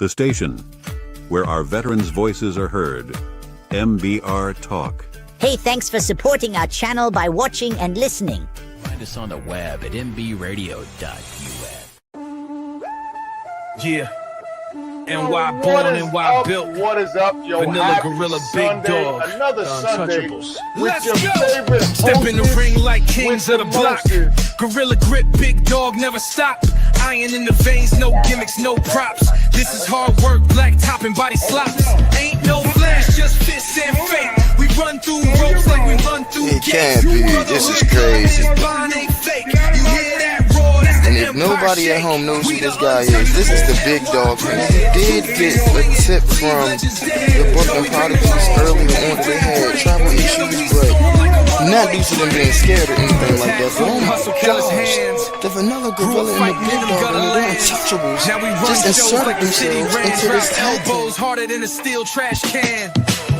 The station where our veterans' voices are heard. MBR Talk. Hey, thanks for supporting our channel by watching and listening. Find us on the web at mbradio.us. Yeah. NY born, NY built. What is up, yo? Vanilla Happy Gorilla, Sunday, Big Dog, another Sunday Untouchables. with Let's your go. favorite Step in the hostess ring like kings with of the block. mostest. Gorilla grip, Big Dog, never stop. Iron in the veins, no gimmicks, no props. This is hard work, black top and body slops. Ain't no flash, just fists and fake. We run through ropes like we run through It gates. can't be. This is crazy. And if nobody at home knows who this guy is, this is the Big Dog. And he did get a tip from the Brooklyn Prodigies earlier on that they had travel issues, but not due to them being scared or anything like that. But oh my gosh, the Vanilla Gorilla and the Big Dog and the Untouchables just inserted themselves into this tag team. Elbows harder than a steel trash can.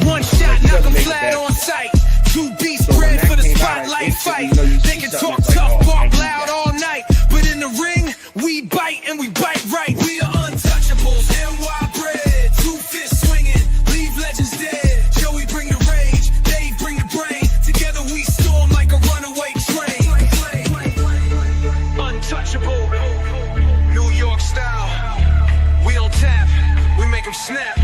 One shot, knock them flat on sight. Two beats bred for the spotlight fight. They can talk tough, bark loud all night, but in the ring, we bite and we bite right. We are untouchables, NY bred. Two fists swinging, leave legends dead. Joey bring the rage, Dave bring the brain. Together we storm like a runaway train. Untouchable, New York style. We don't tap, we make them snap.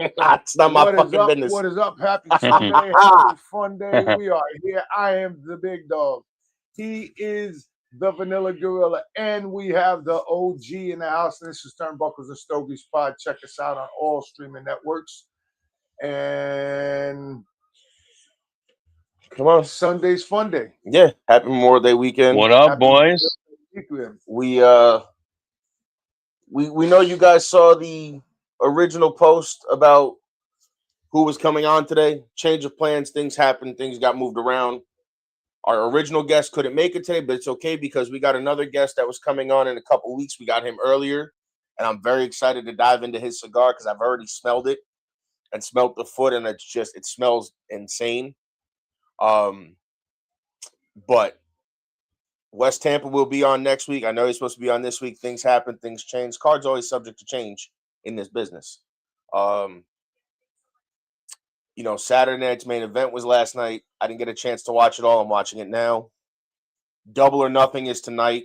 It's not my fucking business. What is up? Happy Sunday. Happy fun day. We are here. I am the Big Dog. He is the Vanilla Gorilla. And we have the OG in the house. And this is Turnbuckles and Stogies Pod. Check us out on all streaming networks. And Come on. Sunday's fun day. Yeah. Happy Memorial Day weekend. What up, Happy boys? We We know you guys saw the original post about who was coming on today. Change of plans, things happened, things got moved around. Our original guest couldn't make it today, but it's okay because we got another guest that was coming on in a couple weeks. We got him earlier, and I'm very excited to dive into his cigar because I've already smelled it and smelled the foot, and it smells insane. But West Tampa will be on next week. I know he's supposed to be on this week. Things happen, things change. Cards always subject to change in this business. Saturday night's main event was last night. I didn't get a chance to watch it all. I'm watching it now. Double or Nothing is tonight.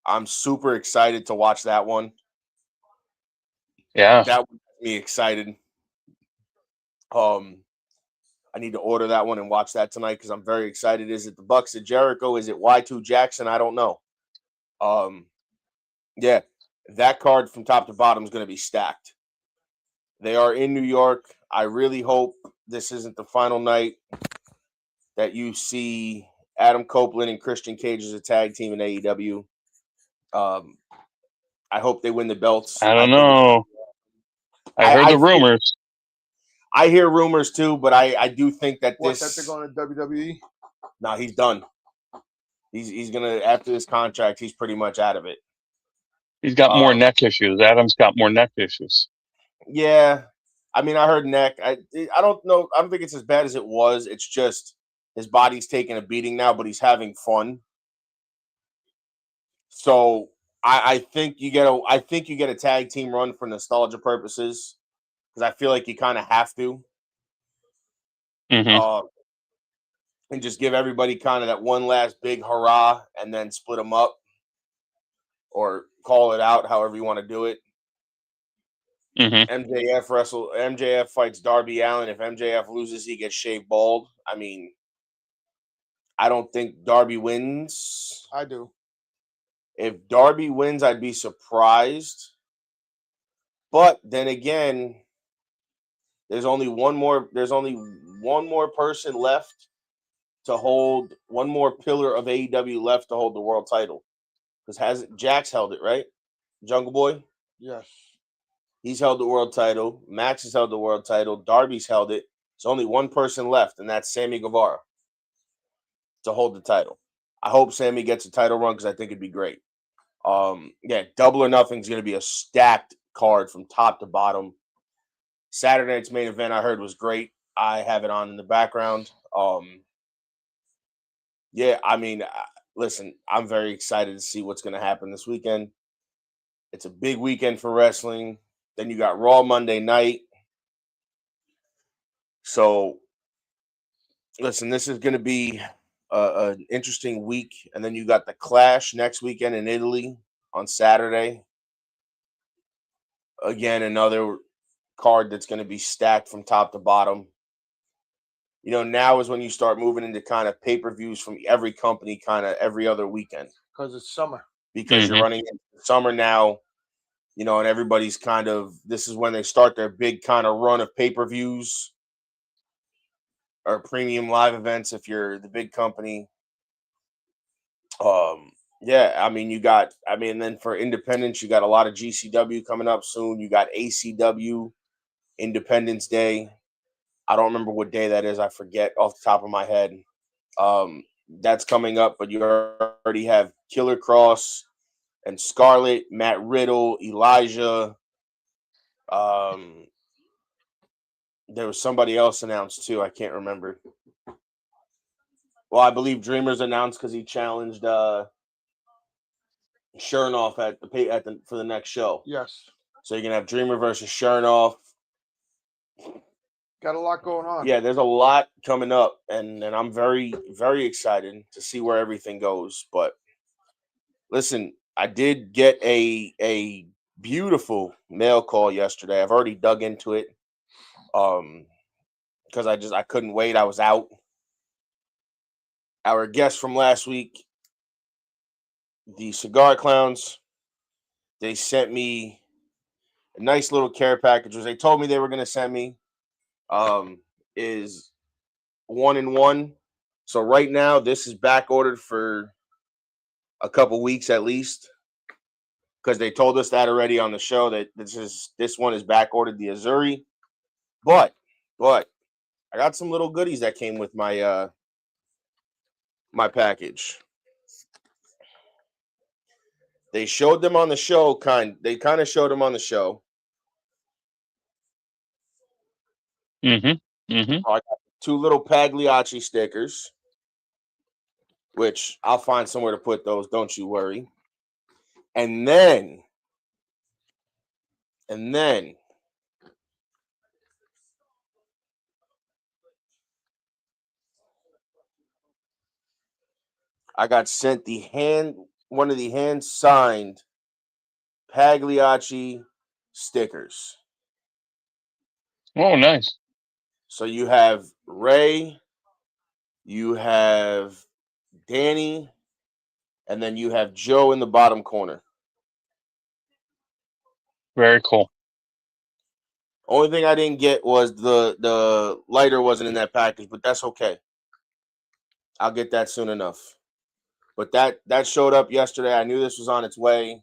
I'm super excited to watch that one. Yeah. That would get me excited. I need to order that one and watch that tonight because I'm very excited. Is it the Bucks at Jericho? Is it Y2 Jackson? I don't know. Yeah, that card from top to bottom is going to be stacked. They are in New York. I really hope this isn't the final night that you see Adam Copeland and Christian Cage as a tag team in AEW. I hope they win the belts. I don't know. I heard the rumors. I hear rumors too, but I do think that that they're going to WWE? No, he's done. He's gonna, after this contract, he's pretty much out of it. He's got more neck issues. Adam's got more neck issues. Yeah, I mean, I heard neck. I don't know. I don't think it's as bad as it was. It's just his body's taking a beating now, but he's having fun. So I think you get a tag team run for nostalgia purposes because I feel like you kind of have to. Mm-hmm. And just give everybody kind of that one last big hurrah and then split them up or call it out, however you want to do it. Mm-hmm. MJF fights Darby Allin. If MJF loses, he gets shaved bald. I mean, I don't think Darby wins. I do. If Darby wins, I'd be surprised. But then again, there's only one more person left to hold, one more pillar of AEW left to hold the world title. Because Jax held it, right? Jungle Boy? Yes. He's held the world title. Max has held the world title. Darby's held it. There's only one person left, and that's Sammy Guevara to hold the title. I hope Sammy gets a title run because I think it'd be great. Yeah, Double or Nothing is going to be a stacked card from top to bottom. Saturday night's main event I heard was great. I have it on in the background. Yeah, I mean, listen, I'm very excited to see what's going to happen this weekend. It's a big weekend for wrestling. Then you got Raw Monday night. So, listen, this is going to be an interesting week. And then you got the Clash next weekend in Italy on Saturday. Again, another card that's going to be stacked from top to bottom. You know, now is when you start moving into kind of pay-per-views from every company kind of every other weekend. Because it's summer. Because you're running into summer now, you know, and everybody's kind of, this is when they start their big kind of run of pay-per-views or premium live events if you're the big company. Yeah, I mean, then for independents, you got a lot of GCW coming up soon. You got ACW, Independence Day. I don't remember what day that is. I forget off the top of my head. That's coming up, but you already have Killer Cross and Scarlett, Matt Riddle, Elijah. There was somebody else announced too. I can't remember. Well, I believe Dreamer's announced because he challenged Chernoff for the next show. Yes. So you're gonna have Dreamer versus Chernoff. Got a lot going on. Yeah, there's a lot coming up, and I'm very, very excited to see where everything goes. But listen, I did get a beautiful mail call yesterday. I've already dug into it because I couldn't wait. I was out. Our guests from last week, the Cigar Clowns, they sent me a nice little care package. They told me they were going to send me is 1-in-1. So right now, this is back ordered for a couple weeks at least, because they told us that already on the show that this one is back ordered, the Azuri. But I got some little goodies that came with my my package. They showed them on the show. They kind of showed them on the show. I got 2 little Pagliacci stickers, which I'll find somewhere to put those. Don't you worry. And then I got sent one of the hand-signed Pagliacci stickers. Oh, nice. So you have Ray, you have Danny, and then you have Joe in the bottom corner. Very cool. Only thing I didn't get was the lighter wasn't in that package, but that's okay. I'll get that soon enough. But that showed up yesterday. I knew this was on its way.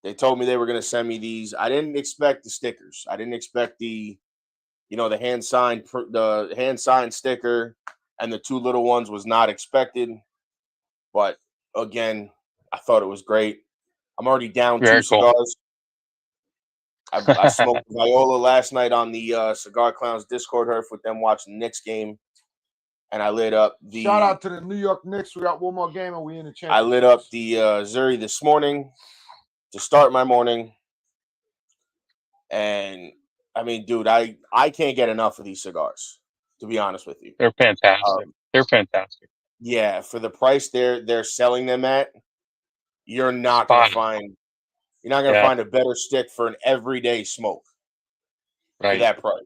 They told me they were going to send me these. I didn't expect the stickers. I didn't expect the hand signed sticker, and the 2 little ones was not expected. But again, I thought it was great. I'm already down Very 2 cool. cigars. I smoked Viola last night on the Cigar Clowns Discord herf with them watching the Knicks game, and I lit up the. Shout out to the New York Knicks. We got one more game and we in the championship. I lit up the Zuri this morning to start my morning, and I mean, dude, I can't get enough of these cigars. To be honest with you, They're fantastic. They're fantastic. Yeah, for the price they're selling them at, you're not gonna find a better stick for an everyday smoke for that price.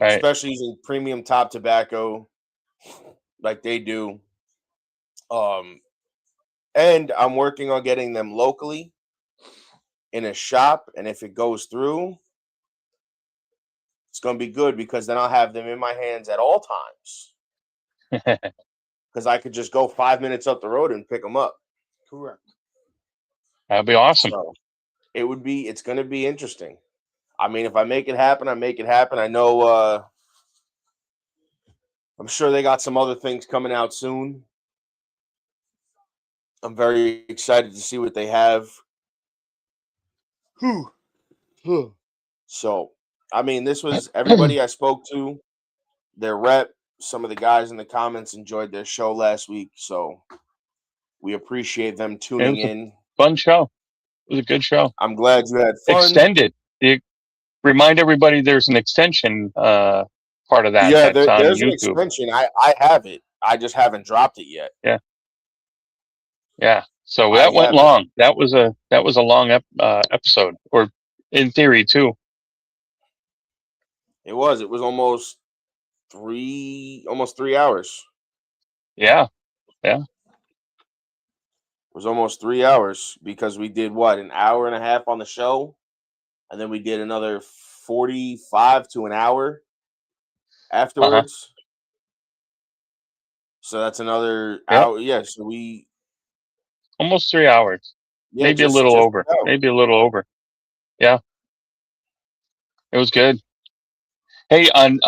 Especially using premium top tobacco like they do. And I'm working on getting them locally in a shop, and if it goes through, it's gonna be good because then I'll have them in my hands at all times. Because I could just go 5 minutes up the road and pick them up. Correct. That'd be awesome. So it's going to be interesting. I mean, if I make it happen, I make it happen. I know, I'm sure they got some other things coming out soon. I'm very excited to see what they have. So, I mean, this was everybody I spoke to, their rep. Some of the guys in the comments enjoyed their show last week, so we appreciate them tuning in. Fun show. It was a good show. I'm glad you had fun. Extended. Remind everybody there's an extension part of that. Yeah, that's on there's YouTube. an extension. I have it. I just haven't dropped it yet. Yeah. So that went long. That was a long episode, or in theory too. It was almost 3 hours. Yeah. It was almost 3 hours because we did an hour and a half on the show, and then we did another 45 to an hour afterwards. So that's another hour. Yeah. So we almost 3 hours. Yeah, Maybe a little over. Maybe a little over. Yeah. It was good. Hey, on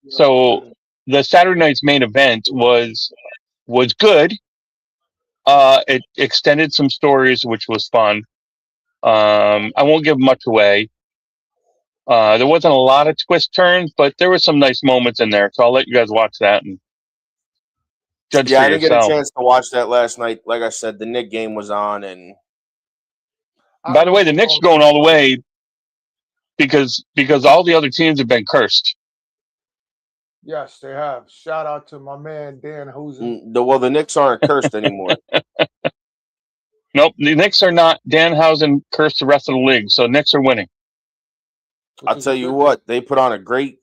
so the Saturday night's main event was good. It extended some stories, which was fun. I won't give much away. There wasn't a lot of twist turns, but there were some nice moments in there. So I'll let you guys watch that and judge for I didn't yourself. get a chance to watch that last night. Like I said, the Knick game was on, and by the way, the Knicks are going all the way because all the other teams have been cursed. Yes, they have. Shout out to my man Dan Housen. The Knicks aren't cursed anymore. Nope, the Knicks are not. Danhausen cursed the rest of the league, so Knicks are winning. I'll tell you what, they put on a great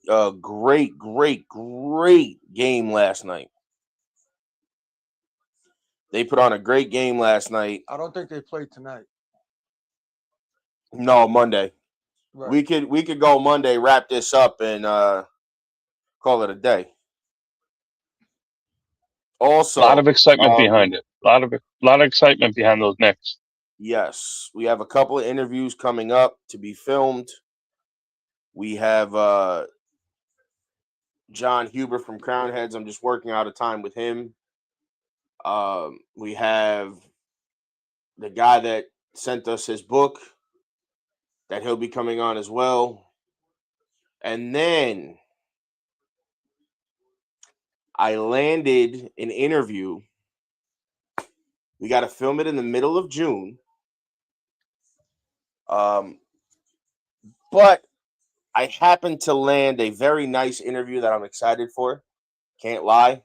game last night. They put on a great game last night. I don't think they played tonight. No, Monday. Right. We could go Monday, wrap this up, and call it a day. Also, a lot of excitement behind it. A lot of excitement behind those Knicks. Yes, we have a couple of interviews coming up to be filmed. We have John Huber from Crown Heads. I'm just working out a time with him. We have the guy that sent us his book that he'll be coming on as well. And then I landed an interview. We got to film it in the middle of June. But I happened to land a very nice interview that I'm excited for. Can't lie.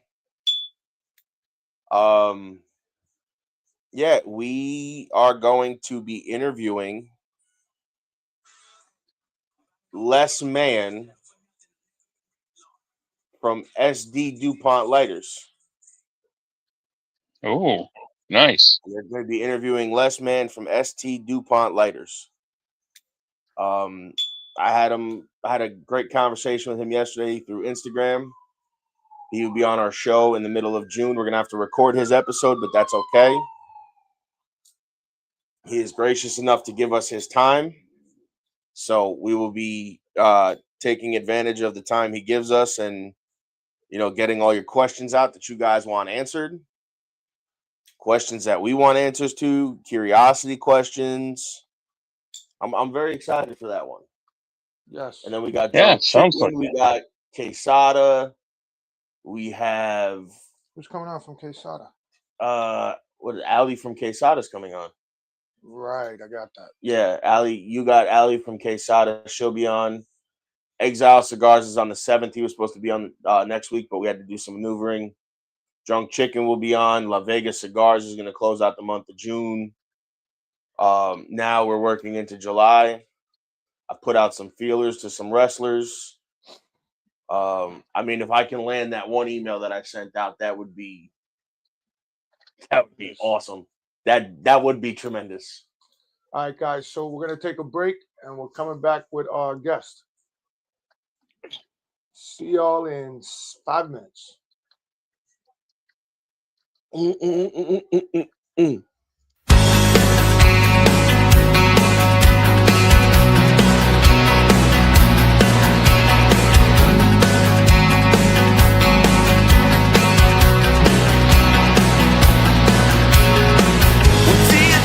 Yeah, we are going to be interviewing Les Mann from SD DuPont Lighters. Oh, nice. We're going to be interviewing Les Mann from ST DuPont Lighters. I had a great conversation with him yesterday through Instagram. He will be on our show in the middle of June. We're going to have to record his episode, but that's okay. He is gracious enough to give us his time. So we will be taking advantage of the time he gives us and, getting all your questions out that you guys want answered. Questions that we want answers to, curiosity questions. I'm very excited for that one. Yes. And then we got sounds like we got Quesada. We have who's coming on from Quesada? Ali from Quesada's coming on. Right, I got that. Yeah, Ali, you got Ali from Quesada. She'll be on. Exile Cigars is on the 7th. He was supposed to be on next week, but we had to do some maneuvering. Drunk Chicken will be on. La Vega Cigars is going to close out the month of June. Now we're working into July. I put out some feelers to some wrestlers. If I can land that one email that I sent out, that would be awesome. That would be tremendous. All right, guys. So we're gonna take a break, and we're coming back with our guest. See y'all in 5 minutes. What do you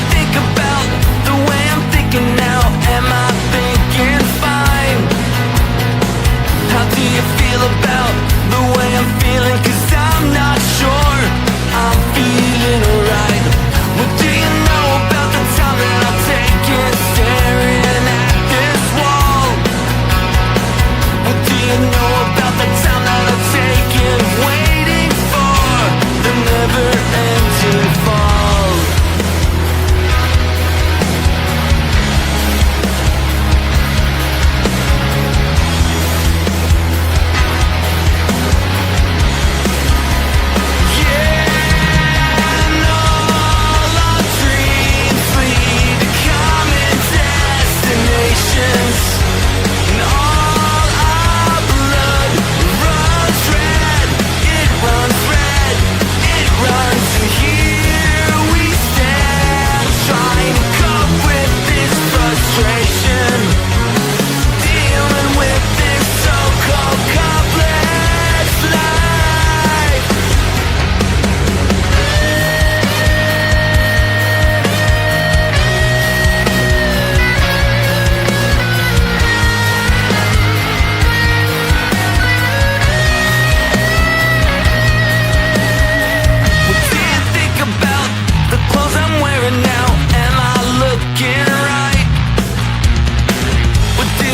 think about the way I'm thinking now?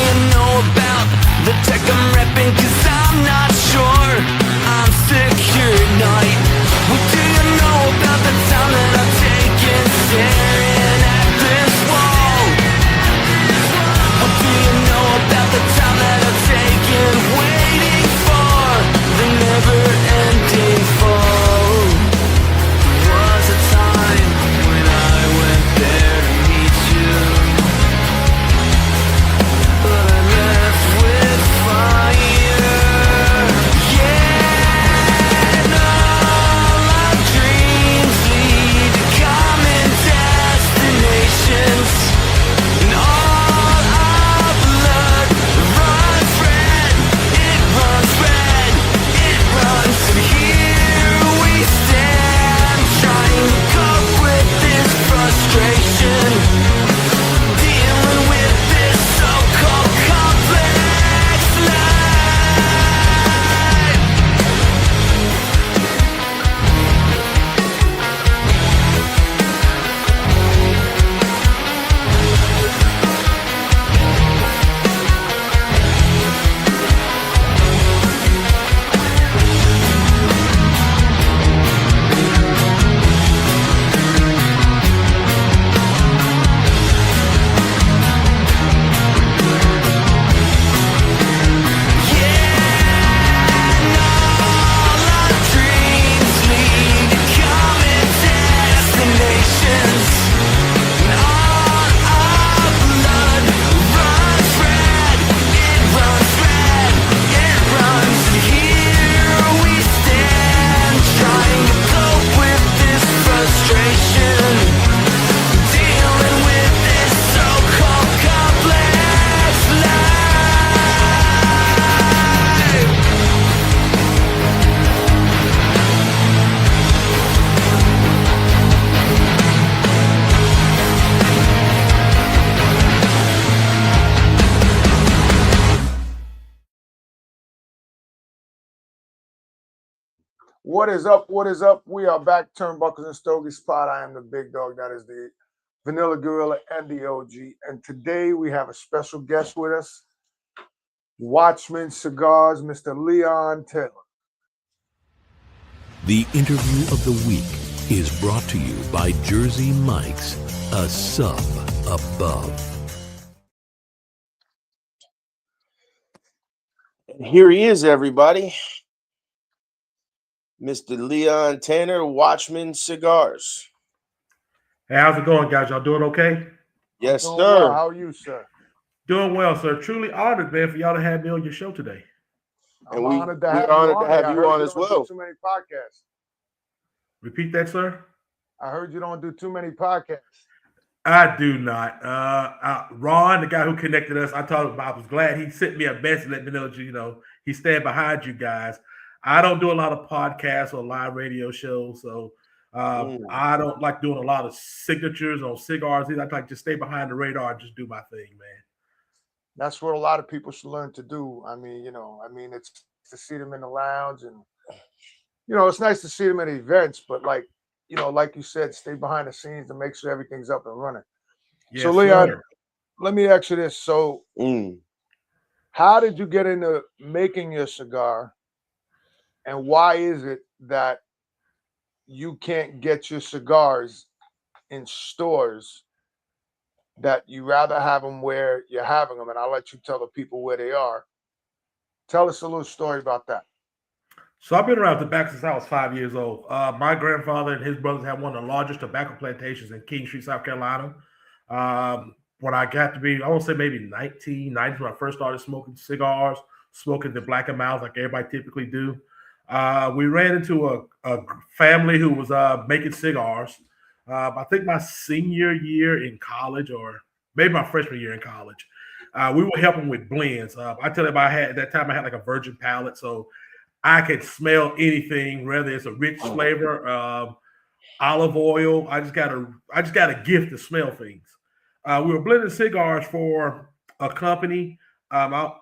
you know about the tech I'm repping? 'Cause I'm not sure I'm secure at night. What do you know about the time that I've taken staring at this wall? What do you know about the time that I've taken waiting for the never-ending fall? There was a time when I went there to meet you, but I left with fire. Yeah, and all our dreams lead to common destinations, and all our blood runs red. It runs red. It runs, and here we stand, trying to cope with this frustration, dealing with this so-called complex life. Dreams lead to common destinations, and all our blood runs red. It runs red. It runs, and here we stand, trying to cope with this frustration, dealing with this so-called complex life. What is up? What is up? We are back, Turnbuckles and Stogies spot. I am the big dog. That is the Vanilla Gorilla and the OG. And today we have a special guest with us, Watchmen Cigars, Mr. Leon Taylor. The interview of the week is brought to you by Jersey Mike's, a sub above. And here he is, everybody. Mr. Leon Tanner, Watchmen Cigars. Hey, how's it going, guys? Y'all doing okay? Yes, Doing sir. well. How are you, sir? Doing well, sir. Truly honored, man, for y'all to have me on your show today. I'm And honored to we're have honored you to on. have I you heard on you as don't do well. too many podcasts. Repeat that, sir. I heard you don't do too many podcasts. I do not. Ron, the guy who connected us, I was glad he sent me a message, let me know that, you know, he stand behind you guys. I don't do a lot of podcasts or live radio shows, so I don't like doing a lot of signatures on cigars. I like to stay behind the radar and just do my thing, man. That's what a lot of people should learn to do. I mean, it's to see them in the lounge, and it's nice to see them at events, but like you said, stay behind the scenes to make sure everything's up and running. Yes, so, Leon, sir. let me ask you this. So, how did you get into making your cigar, and why is it that you can't get your cigars in stores, that you rather have them where you're having them? And I'll let you tell the people where they are. Tell us a little story about that. So I've been around tobacco since I was 5 years old. My grandfather and his brothers had one of the largest tobacco plantations in King Street, South Carolina. When I got to be, I want to say maybe 1990, when I first started smoking cigars, smoking the Black and Miles like everybody typically do. We ran into a family who was making cigars. I think my senior year in college, or maybe my freshman year in college. We were helping with blends. I tell you, at that time I had like a virgin palate, so I could smell anything, whether it's a rich flavor, olive oil. I just got a gift to smell things. We were blending cigars for a company. I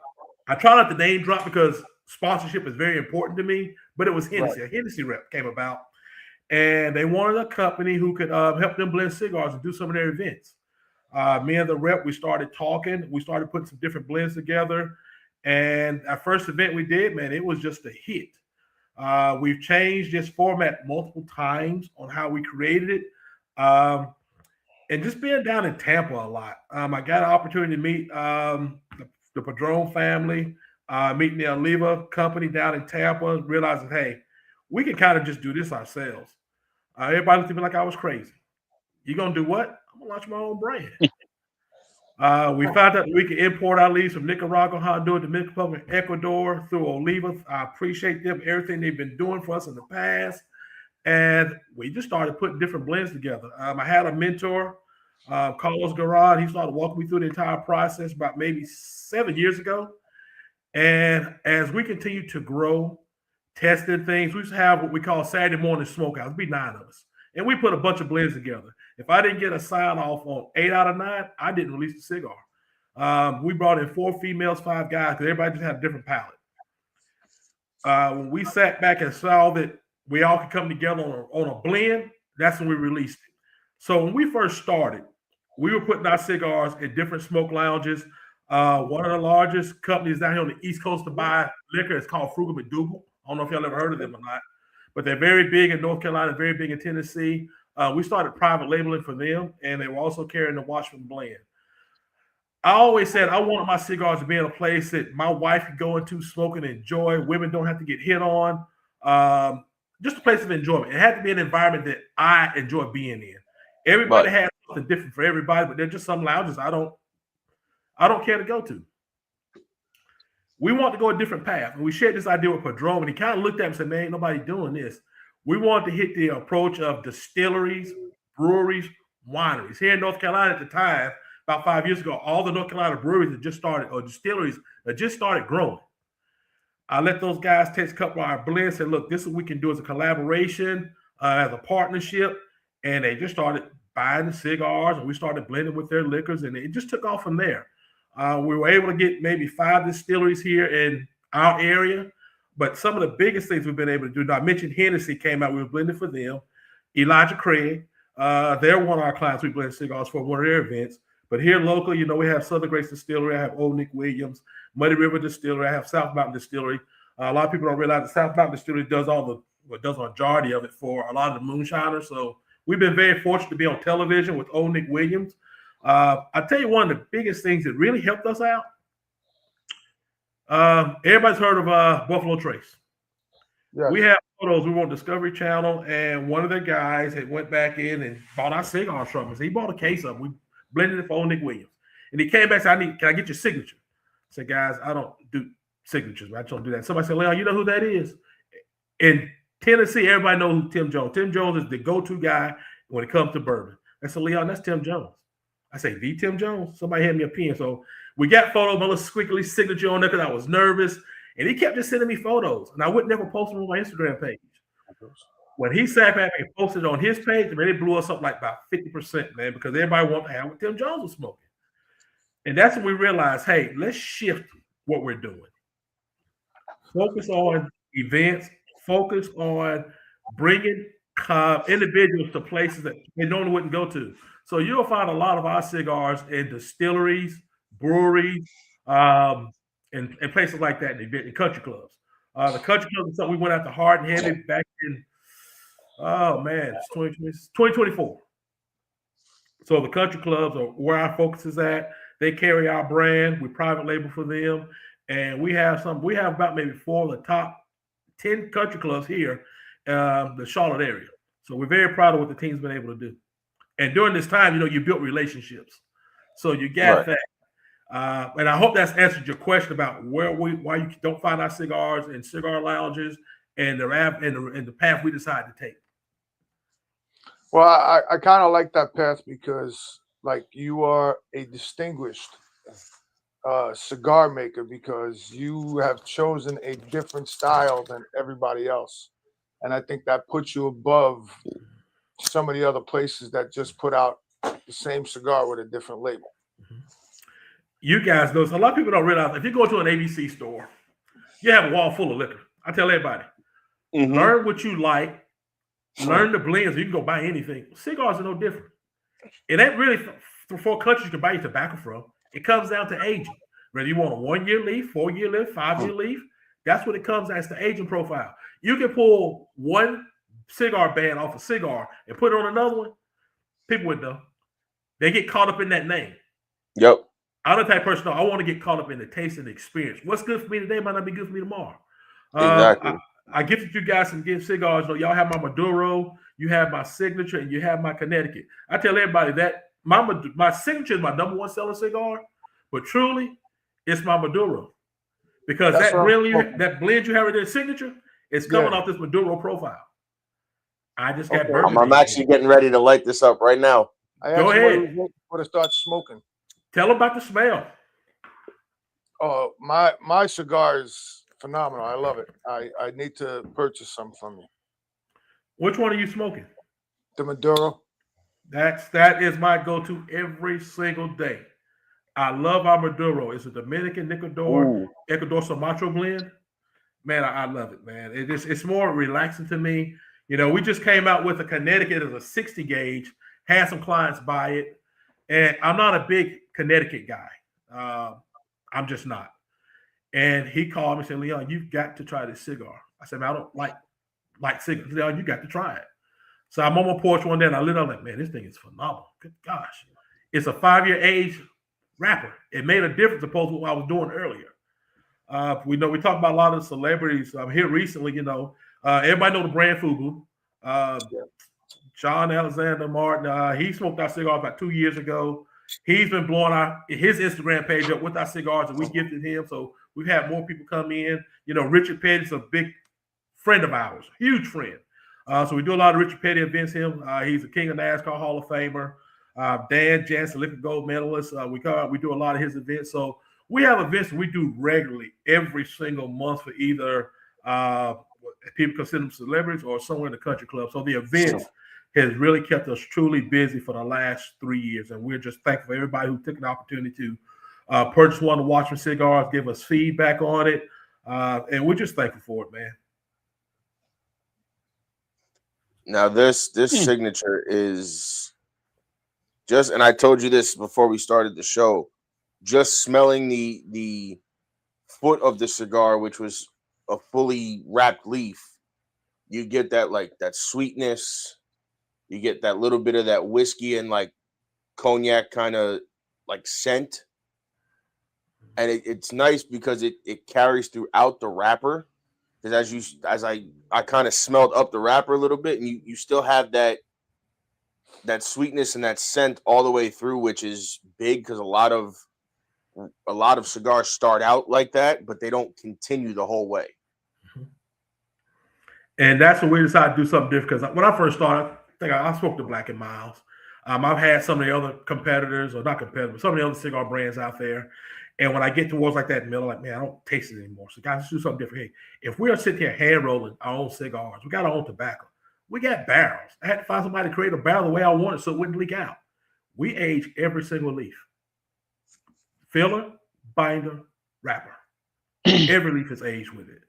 try not to name drop because sponsorship is very important to me, but it was Hennessy. Right. A Hennessy rep came about, and they wanted a company who could help them blend cigars and do some of their events. Me and the rep, we started talking. We started putting some different blends together. And our first event we did, man, it was just a hit. We've changed this format multiple times on how we created it. And just being down in Tampa a lot. I got an opportunity to meet the Padron family, meeting the Oliva company down in Tampa, realizing, hey, we can kind of just do this ourselves. Everybody looked at me like I was crazy. You gonna do what? I'm gonna launch my own brand. We found out that we can import our leaves from Nicaragua, Honduras, Dominican Republic, Ecuador through Oliva. I appreciate them, everything they've been doing for us in the past. And we just started putting different blends together. I had a mentor, Carlos Garad. He started walking me through the entire process about maybe 7 years ago. And as we continue to grow, testing things, we used to have what we call Saturday morning smokeouts. It'd be 9 of us. And we put a bunch of blends together. If I didn't get a sign off on 8 out of 9, I didn't release the cigar. We brought in 4 females, 5 guys, because everybody just had a different palate. When we sat back and saw that we all could come together on a blend, that's when we released it. So when we first started, we were putting our cigars in different smoke lounges. One of the largest companies down here on the East Coast to buy liquor is called Frugal McDougal. I don't know if y'all ever heard of them or not, but they're very big in North Carolina, very big in Tennessee. We started private labeling for them, and they were also carrying the Watchmen blend. I always said I wanted my cigars to be in a place that my wife could go into, smoke and enjoy. Women don't have to get hit on. Just a place of enjoyment. It had to be an environment that I enjoy being in. Everybody has something different for everybody, but there's just some lounges I don't care to go to. We want to go a different path. And we shared this idea with Padron, and he kind of looked at me and said, man, ain't nobody doing this. We wanted to hit the approach of distilleries, breweries, wineries. Here in North Carolina at the time, about 5 years ago, all the North Carolina breweries that just started, or distilleries that just started growing. I let those guys taste a couple of our blends and said, look, this is what we can do as a collaboration, as a partnership. And they just started buying the cigars, and we started blending with their liquors, and it just took off from there. We were able to get maybe 5 distilleries here in our area, but some of the biggest things we've been able to do, now I mentioned Hennessy came out, we were blending for them. Elijah Craig, they're one of our clients we blend cigars for one of their events. But here locally, we have Southern Grace Distillery, I have Old Nick Williams, Muddy River Distillery, I have South Mountain Distillery. A lot of people don't realize that South Mountain Distillery does a majority of it for a lot of the moonshiners. So we've been very fortunate to be on television with Old Nick Williams. I'll tell you one of the biggest things that really helped us out. Everybody's heard of Buffalo Trace. Yes. We have photos. We were on Discovery Channel, and one of the guys had went back in and bought our cigars from us. He bought a case of them. We blended it for Old Nick Williams. And he came back and said, can I get your signature? I said, guys, I don't do signatures. I just don't do that. Somebody said, Leon, you know who that is? In Tennessee, everybody knows who Tim Jones. Tim Jones is the go-to guy when it comes to bourbon. I said, Leon, that's Tim Jones. I say, the Tim Jones? Somebody hand me a pen. So we got photos, my little squiggly signature on there because I was nervous. And he kept just sending me photos. And I would never post them on my Instagram page. When he sat back and posted on his page, man, it blew us up like about 50%, man, because everybody wanted to have what Tim Jones was smoking. And that's when we realized, hey, let's shift what we're doing. Focus on events. Focus on bringing individuals to places that they normally wouldn't go to. So you'll find a lot of our cigars in distilleries, breweries, and places like that, in country clubs. The country clubs is something we went after hard and heavy back in, it's 2024. So the country clubs are where our focus is at. They carry our brand. We private label for them. And we have about maybe 4 of the top 10 country clubs here, the Charlotte area. So we're very proud of what the team's been able to do. And during this time, you built relationships. So you got that. And I hope that's answered your question about why you don't find our cigars in cigar lounges and the path we decide to take. Well, I kind of like that path because, you are a distinguished cigar maker because you have chosen a different style than everybody else. And I think that puts you above some of the other places that just put out the same cigar with a different label. You guys know, so a lot of people don't realize if you go to an ABC store, you have a wall full of liquor. I tell everybody, learn what you like, learn the blends. You can go buy anything. Cigars are no different. It ain't really 4 countries you can buy your tobacco from. It comes down to aging. Whether you want a 1-year leaf, 4-year leaf, 5-year leaf, that's what it comes as the aging profile. You can pull one cigar band off a cigar and put it on another one. People would know. They get caught up in that name. Yep. I'm the type of person, I want to get caught up in the taste and the experience. What's good for me today might not be good for me tomorrow. Exactly. I gifted you guys some gift cigars. Y'all have my Maduro, you have my signature, and you have my Connecticut. I tell everybody that my signature is my #1 selling cigar, but truly, it's my Maduro. Because that blend you have in their signature is coming off this Maduro profile. I just got bourbon. I'm actually getting ready to light this up right now. Go ahead. Before to start smoking. Tell them about the smell. Oh, my cigar is phenomenal. I love it. I need to purchase some from you. Which one are you smoking? The Maduro. That is my go-to every single day. I love our Maduro. It's a Dominican Ecuador Sumatra blend. Man, I love it, man. It's more relaxing to me. You know, we just came out with a Connecticut as a 60 gauge, had some clients buy it. And I'm not a big Connecticut guy. I'm just not. And he called me and said, Leon, you've got to try this cigar. I said, man, I don't like cigars. Leon, you got to try it. So I'm on my porch one day and I lit up like, man, this thing is phenomenal. Good gosh. It's a 5-year age wrapper. It made a difference opposed to what I was doing earlier. We talk about a lot of celebrities here recently, everybody know the brand Fubu. John Alexander Martin, he smoked our cigars about 2 years ago. He's been blowing his Instagram page up with our cigars that we gifted him. So we've had more people come in. Richard Petty's a big friend of ours, huge friend. So we do a lot of Richard Petty events. He's a King of NASCAR Hall of Famer. Dan Jansen, Olympic gold medalist. We do a lot of his events. So we have events we do regularly every single month for either people consider them celebrities or somewhere in the country club. So the events has really kept us truly busy for the last 3 years. And we're just thankful for everybody who took an opportunity to purchase one of the Watchmen cigars, give us feedback on it. And we're just thankful for it, man. Now, this signature is just, and I told you this before we started the show, just smelling the foot of the cigar, which was a fully wrapped leaf, you get that sweetness. You get that little bit of that whiskey and like cognac kind of like scent. And it's nice because it carries throughout the wrapper. Because as I kind of smelled up the wrapper a little bit, and you still have that sweetness and that scent all the way through, which is big because a lot of cigars start out like that, but they don't continue the whole way. And that's when we decided to do something different. Because when I first started, I spoke to Black & Miles. I've had some of the other competitors, or not competitors, but some of the other cigar brands out there. And when I get towards like that middle, like, man, I don't taste it anymore. So guys, let's do something different. Hey, if we are sitting here hand rolling our own cigars, we got our own tobacco. We got barrels. I had to find somebody to create a barrel the way I wanted so it wouldn't leak out. We age every single leaf. Filler, binder, wrapper. Every leaf is aged with it.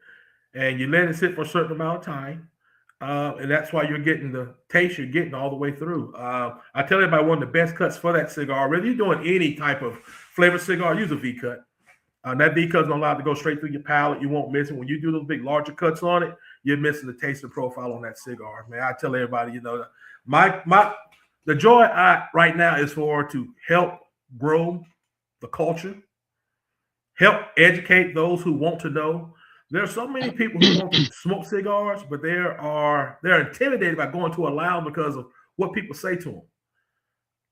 And you let it sit for a certain amount of time. And that's why you're getting the taste you're getting all the way through. I tell everybody one of the best cuts for that cigar, whether you're doing any type of flavored cigar, use a V-cut. That V-cut's not allowed to go straight through your palate. You won't miss it. When you do those big, larger cuts on it, you're missing the taste and profile on that cigar. Man, I tell everybody, the joy right now is to help grow the culture, help educate those who want to know. There are so many people who want to smoke cigars, but they're intimidated by going to a lounge because of what people say to them.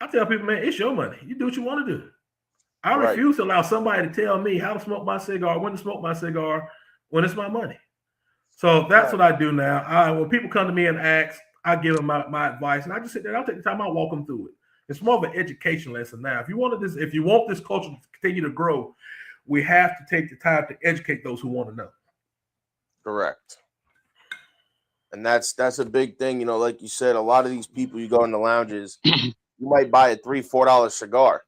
I tell people, man, it's your money. You do what you want to do. I refuse to allow somebody to tell me how to smoke my cigar, when to smoke my cigar, when it's my money. So that's what I do now. When people come to me and ask, I give them my advice, and I just sit there. I'll take the time. I'll walk them through it. It's more of an education lesson now. If you want this culture to continue to grow, we have to take the time to educate those who want to know. Correct. And that's a big thing. Like you said, a lot of these people, you go in the lounges, you might buy a $3-4 cigar.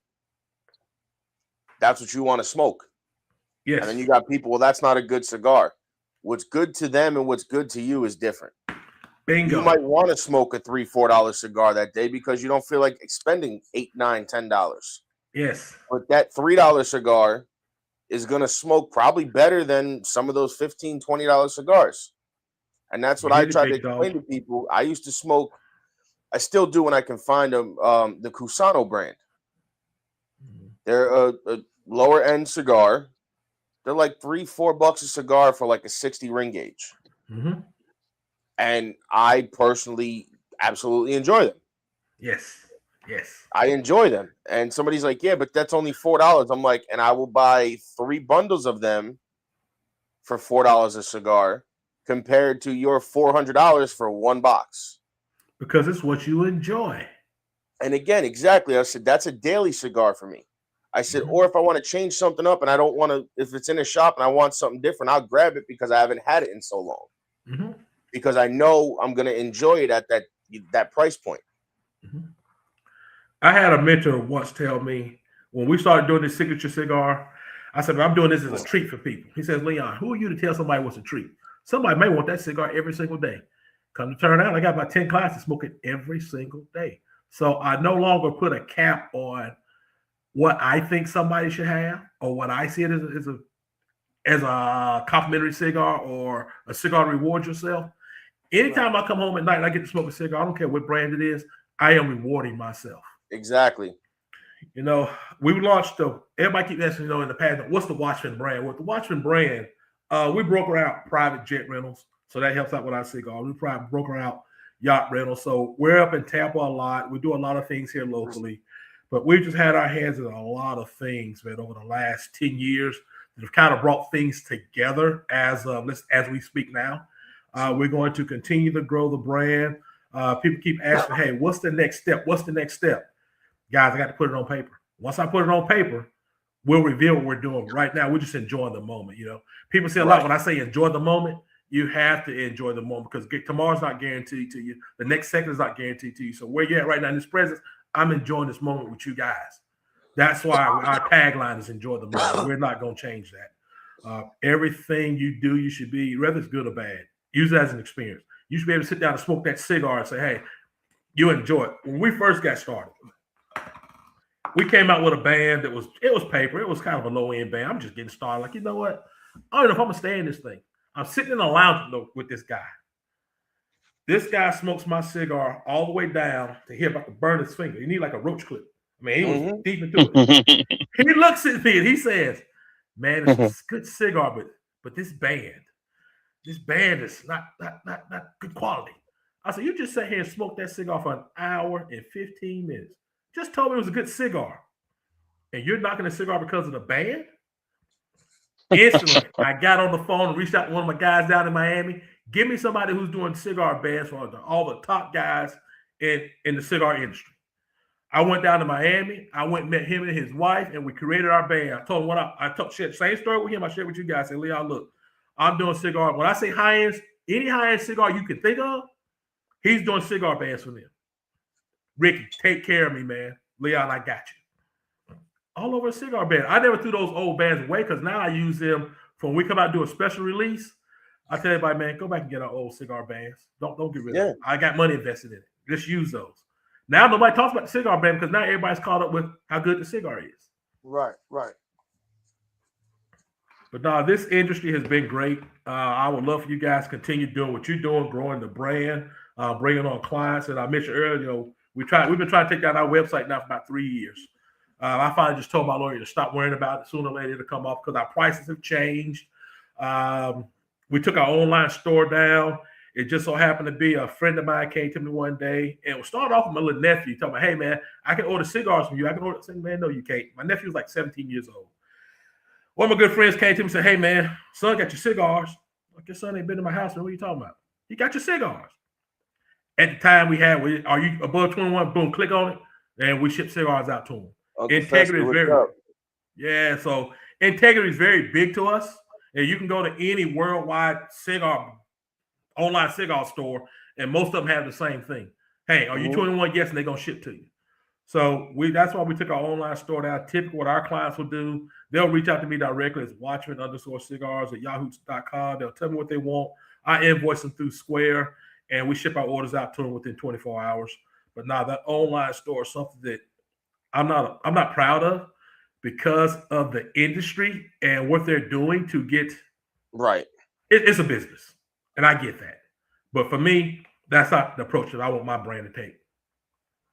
That's what you want to smoke. Yes. And then you got people, well, that's not a good cigar. What's good to them and what's good to you is different. Bingo. You might want to smoke a $3-4 cigar that day because you don't feel like expending $8, $9, $10. Yes. But that $3 cigar is going to smoke probably better than some of those $15, $20 cigars. And that's what I try to explain to people. I used to smoke, I still do when I can find them, the Cusano brand. They're a lower end cigar. They're like $3-4 a cigar for like a 60 ring gauge. Mm-hmm. And I personally absolutely enjoy them. Yes. I enjoy them. And somebody's like, yeah, but that's only $4. I'm like, and I will buy 3 bundles of them for $4 a cigar compared to your $400 for 1 box. Because it's what you enjoy. And again, exactly. I said, that's a daily cigar for me. I said, or if I want to change something up and I don't want to, if it's in a shop and I want something different, I'll grab it because I haven't had it in so long. Mm-hmm. Because I know I'm going to enjoy it at that price point. Mm-hmm. I had a mentor once tell me when we started doing this signature cigar, I said, I'm doing this as a treat for people. He says, Leon, who are you to tell somebody what's a treat? Somebody may want that cigar every single day. Come to turn out, I got about 10 clients that smoke it every single day. So I no longer put a cap on what I think somebody should have or what I see it as a complimentary cigar or a cigar to reward yourself. Anytime I come home at night and I get to smoke a cigar, I don't care what brand it is, I am rewarding myself. Exactly. We launched everybody keeps asking, in the past, what's the Watchmen brand? With the Watchmen brand, we broker out private jet rentals. So that helps out with our cigar. We broker out yacht rentals. So we're up in Tampa a lot. We do a lot of things here locally. But we've just had our hands in a lot of things, man, over the last 10 years that have kind of brought things together as we speak now. We're going to continue to grow the brand. People keep asking, hey, what's the next step? What's the next step? Guys, I got to put it on paper. Once I put it on paper, we'll reveal what we're doing. Right now, we're just enjoying the moment. People say a lot when I say enjoy the moment, you have to enjoy the moment because tomorrow's not guaranteed to you. The next second is not guaranteed to you. So where you're at right now in this presence, I'm enjoying this moment with you guys. That's why our tagline is enjoy the moment. We're not going to change that. Everything you do, you should be, whether it's good or bad, use it as an experience. You should be able to sit down and smoke that cigar and say, hey, you enjoy it. When we first got started, we came out with a band it was paper. It was kind of a low-end band. I'm just getting started. Like, you know what? I don't know if I'm going to stay in this thing. I'm sitting in a lounge with this guy. This guy smokes my cigar all the way down to hear about to burn his finger. He need like a roach clip. I mean, he was deep into it. He looks at me and he says, man, it's a good cigar, but this band is not good quality. I said, you just sat here and smoked that cigar for an hour and 15 minutes. Just told me it was a good cigar. And you're knocking the cigar because of the band? Instantly, I got on the phone and reached out to one of my guys down in Miami. Give me somebody who's doing cigar bands for all the top guys in the cigar industry. I went down to Miami. I went and met him and his wife, and we created our band. I told him shared the same story with him. I shared with you guys. I said, Leon, look, I'm doing cigar. When I say high-end, any high-end cigar you can think of, he's doing cigar bands for them. Ricky, take care of me, man. Leon, I got you. All over a cigar band. I never threw those old bands away because now I use them for when we come out and do a special release. I tell everybody, man, go back and get our old cigar bands. Don't get rid of them. I got money invested in it. Just use those. Now nobody talks about the cigar band because now everybody's caught up with how good the cigar is. Right. But no, this industry has been great. I would love for you guys to continue doing what you're doing, growing the brand, bringing on clients. And I mentioned earlier, we've been trying to take down our website now for about 3 years. I finally just told my lawyer to stop worrying about it. Sooner or later it'll come off because our prices have changed. We took our online store down. It just so happened to be a friend of mine came to me one day and we started off with my little nephew. Told me, hey, man, I can order cigars from you. I can order. I said, man, no, you can't. My nephew was like 17 years old. One of my good friends came to me and said, hey, man, son got your cigars. Like, your son ain't been to my house. Man, what are you talking about? He got your cigars. At the time are you above 21? Boom, click on it. And we ship cigars out to him. Integrity is very, yeah. So integrity is very big to us. And you can go to any worldwide online cigar store, and most of them have the same thing. Hey, are you 21? Yes, and they're gonna ship to you. So that's why we took our online store down. Typically, what our clients will do, they'll reach out to me directly. It's Watchmen_cigars at yahoo.com. They'll tell me what they want. I invoice them through Square, and we ship our orders out to them within 24 hours. But now that online store is something that I'm not proud of because of the industry and what they're doing to get Right. It's a business, and I get that. But for me, that's not the approach that I want my brand to take.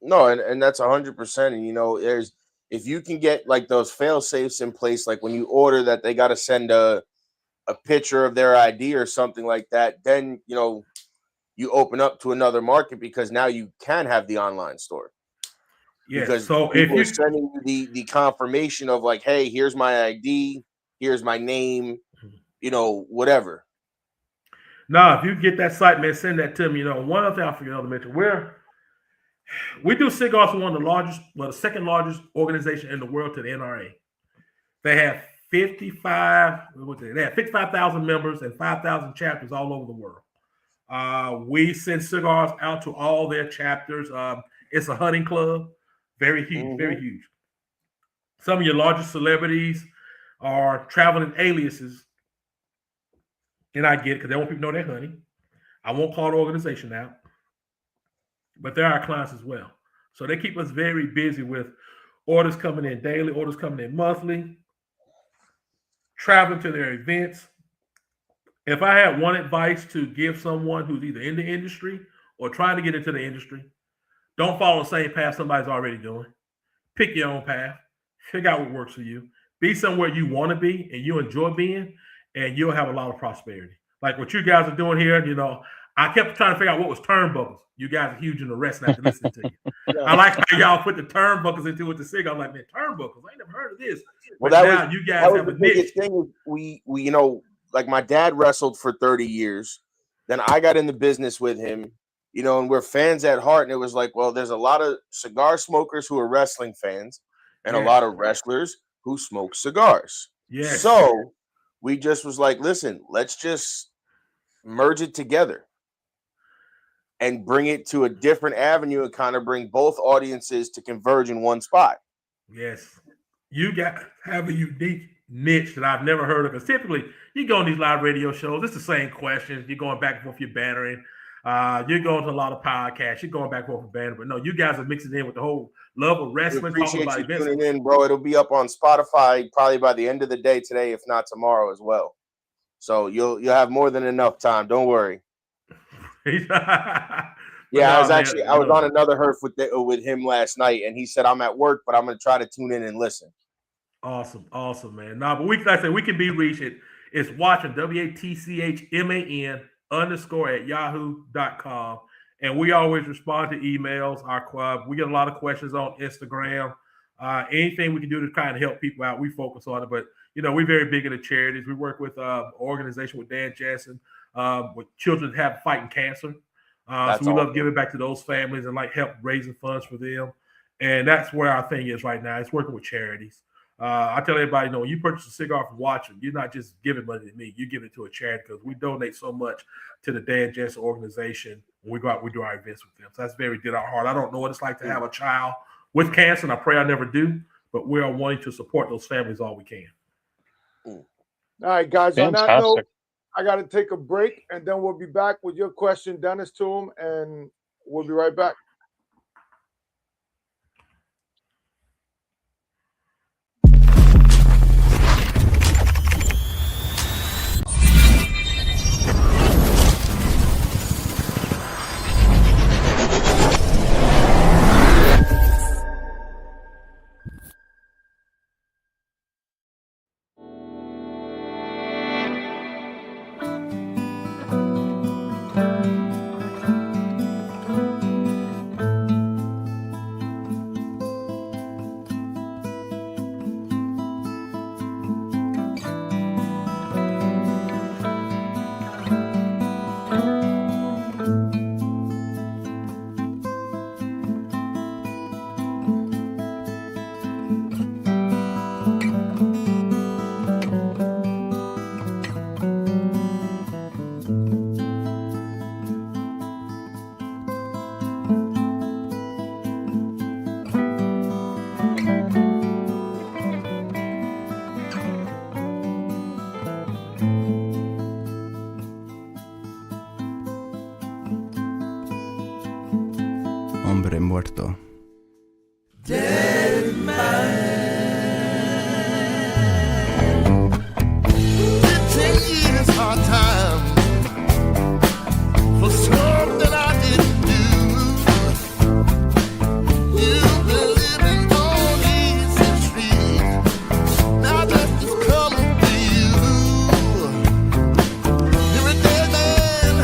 No, and that's 100%. And there's if you can get like those fail safes in place, like when you order that they got to send a picture of their ID or something like that, then you open up to another market because now you can have the online store. Yeah. Because So if people you are sending you the confirmation of like, hey, here's my ID, here's my name, whatever. Now, if you get that site, man, send that to me. One other thing I forgot to mention, we do cigars for one of the largest, the second largest organization in the world to the NRA. They have 55,000 members and 5,000 chapters all over the world. We send cigars out to all their chapters. It's a hunting club, very huge, very huge. Some of your largest celebrities are traveling aliases, and I get it because they want people to know they're hunting. I won't call the organization out, but they're our clients as well. So they keep us very busy with orders coming in daily, orders coming in monthly, traveling to their events. If I had one advice to give someone who's either in the industry or trying to get into the industry, don't follow the same path somebody's already doing. Pick your own path. Figure out what works for you. Be somewhere you want to be and you enjoy being, and you'll have a lot of prosperity. Like what you guys are doing here, I kept trying to figure out what was turnbuckles. You guys are huge in the rest after listening to you. I like how y'all put the turnbuckles into with the cigar. I'm like, man, turnbuckles. I ain't never heard of this. Well, but now you guys have the a biggest niche. thing. We like my dad wrestled for 30 years. Then I got in the business with him, and we're fans at heart. And it was like, well, there's a lot of cigar smokers who are wrestling fans and a lot of wrestlers who smoke cigars. Yes. So we just was like, listen, let's just merge it together and bring it to a different avenue and kind of bring both audiences to converge in one spot. Yes. You have a unique niche that I've never heard of. Because typically, you go on these live radio shows, it's the same questions. You're going back and forth, you're bantering. You're going to a lot of podcasts. You're going back and forth with bantering. But no, you guys are mixing in with the whole love of wrestling. We appreciate you tuning in, bro. It'll be up on Spotify probably by the end of the day today, if not tomorrow as well. So you'll have more than enough time. Don't worry. Yeah, I was on another herf with him last night, and he said I'm at work, but I'm going to try to tune in and listen. Awesome, man. No, but like I said, we can be reached. It's Watchmen, WATCHMAN _@yahoo.com. And we always respond to emails. We get a lot of questions on Instagram. Anything we can do to kind of help people out, we focus on it. But, we're very big into charities. We work with an organization with Dan Jansen with children that have fighting cancer. So we love giving back to those families and help raising funds for them. And that's where our thing is right now. It's working with charities. I tell everybody, when you purchase a cigar from Watchmen, you're not just giving money to me. You give it to a charity because we donate so much to the Dan Jansen organization when we go out, we do our events with them. So that's very dear to our heart. I don't know what it's like to have a child with cancer, and I pray I never do, but we are wanting to support those families all we can. All right, guys. Fantastic. On that note, I got to take a break, and then we'll be back with your question, Dennis, to him, and we'll be right back. muerto. Dead man. 10 years hard time for something I didn't do. You've been living on easy street. Now death is coming to you. You're a dead man.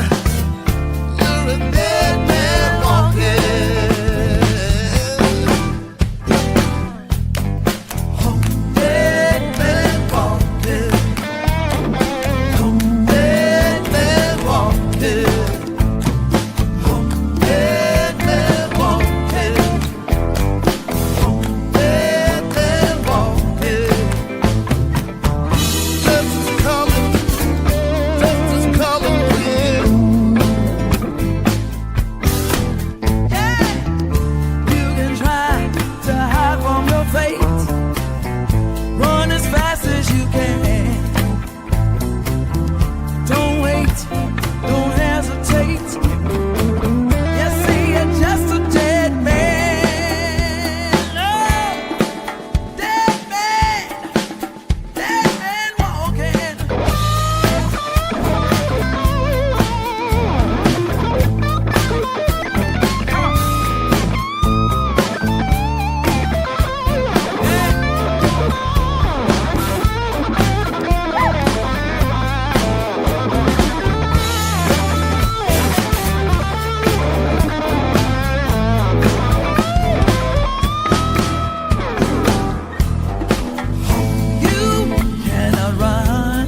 You're a dead man walking. Dead man walking. Dead man walking. Dead man walking. Dead man walking. Death is coming. Death is coming for you. You can try to hide from your fate. Run as fast as you can. Don't wait, don't hesitate. You see, you're just a dead man. Oh, dead man walking. You cannot run.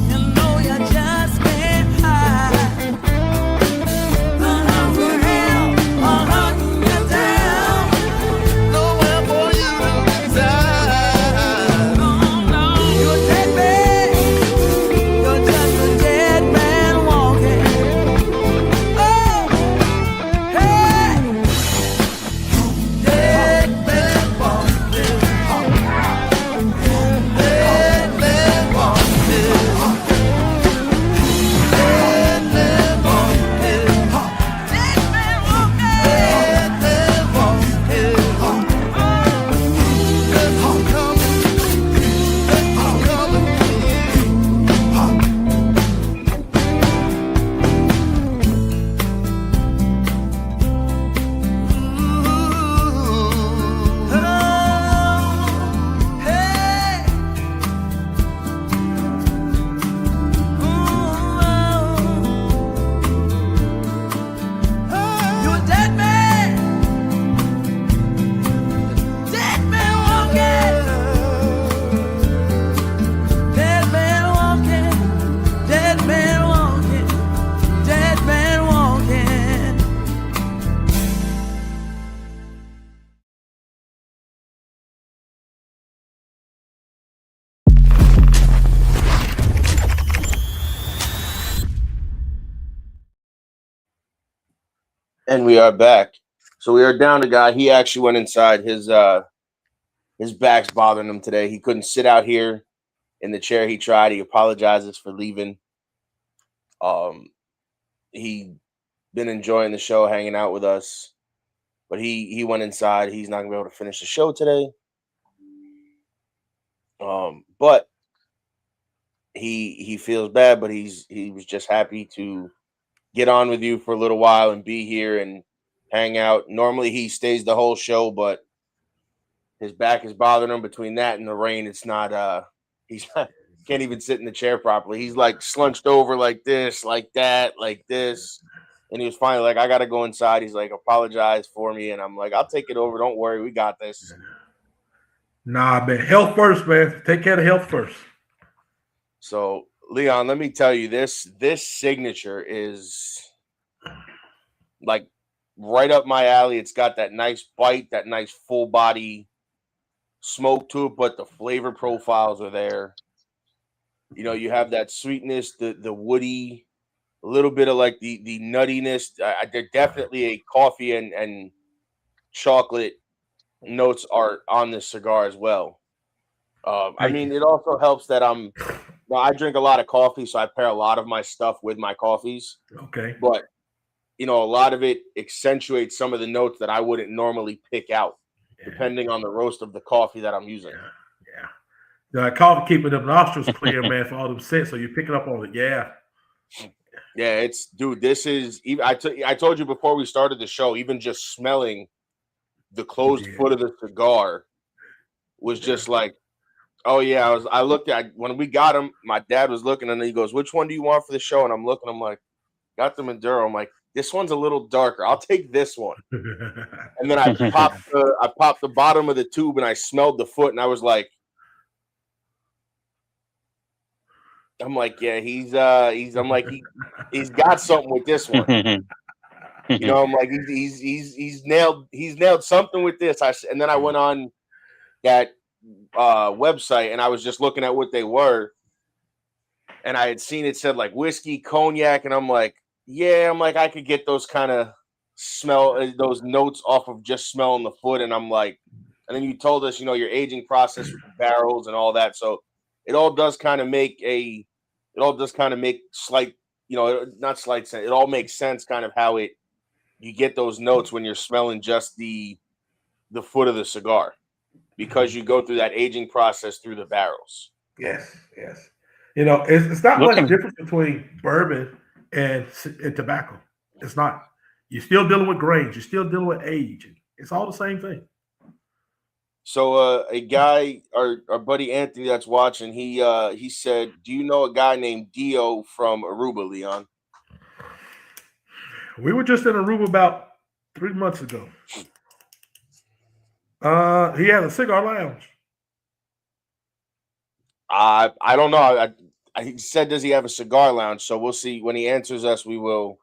You know you just can't hide. Run around, I'll hunt you down. Nowhere for you to reside. You're a dead man. You're just a dead man walking. Oh, hey. Dead man walking. Dead man walking. Dead man walking. Dead man walking. Dead man walking. Death is coming. Death is coming. You're a dead man. Dead man walking. Dead man walking. Dead man walking. Dead man walking. And we are back. So we are down a guy. He actually went inside. His back's bothering him today. He couldn't sit out here in the chair. He tried. He apologizes for leaving. He been enjoying the show, hanging out with us, but he went inside. He's not gonna be able to finish the show today. But he feels bad, but he was just happy to get on with you for a little while and be here and hang out. Normally he stays the whole show, but his back is bothering him. Between that and the rain, it's not he's not, can't even sit in the chair properly. He's like slunched over like this, like that, like this. And he was finally like, I gotta go inside. He's like, apologize for me. And I'm like, I'll take it over. Don't worry, we got this. Nah, man. Health first, man. Take care of health first. So Leon, let me tell you, this signature is like right up my alley. It's got that nice bite, that nice full body smoke to it, but the flavor profiles are there. You know, you have that sweetness, the woody, a little bit of like the nuttiness. They're definitely a coffee and chocolate notes are on this cigar as well. I mean, it also helps that I drink a lot of coffee, so I pair a lot of my stuff with my coffees. Okay. But a lot of it accentuates some of the notes that I wouldn't normally pick out, depending on the roast of the coffee that I'm using. Yeah. Coffee keeping them nostrils clear, man, for all them scents. So you're picking up on it. Yeah. Yeah, this is even. I told you before we started the show, even just smelling the closed foot of the cigar was just like, oh yeah. I looked at when we got him. My dad was looking, and he goes, "Which one do you want for the show?" And I'm looking. I'm like, got the Maduro. I'm like, this one's a little darker. I'll take this one. And then I popped the bottom of the tube, and I smelled the foot, and I was like, I'm like, yeah, he's got something with this one. I'm like, he's nailed something with this. And then I went on that website, and I was just looking at what they were, and I had seen it said like whiskey, cognac, and I'm like, yeah, I could get those kind of those notes off of just smelling the foot. And I'm like, and then you told us, your aging process with the barrels and all that. So it all does kind of make slight, not slight sense. It all makes sense kind of how you get those notes when you're smelling just the foot of the cigar, because you go through that aging process through the barrels. Yes. It's not much difference between bourbon and tobacco. It's not. You're still dealing with grains. You're still dealing with age. It's all the same thing. So a guy, our buddy Anthony that's watching, he said, do you know a guy named Dio from Aruba, Leon? We were just in Aruba about 3 months ago. He has a cigar lounge. I don't know. He said, does he have a cigar lounge? So we'll see. When he answers us, we will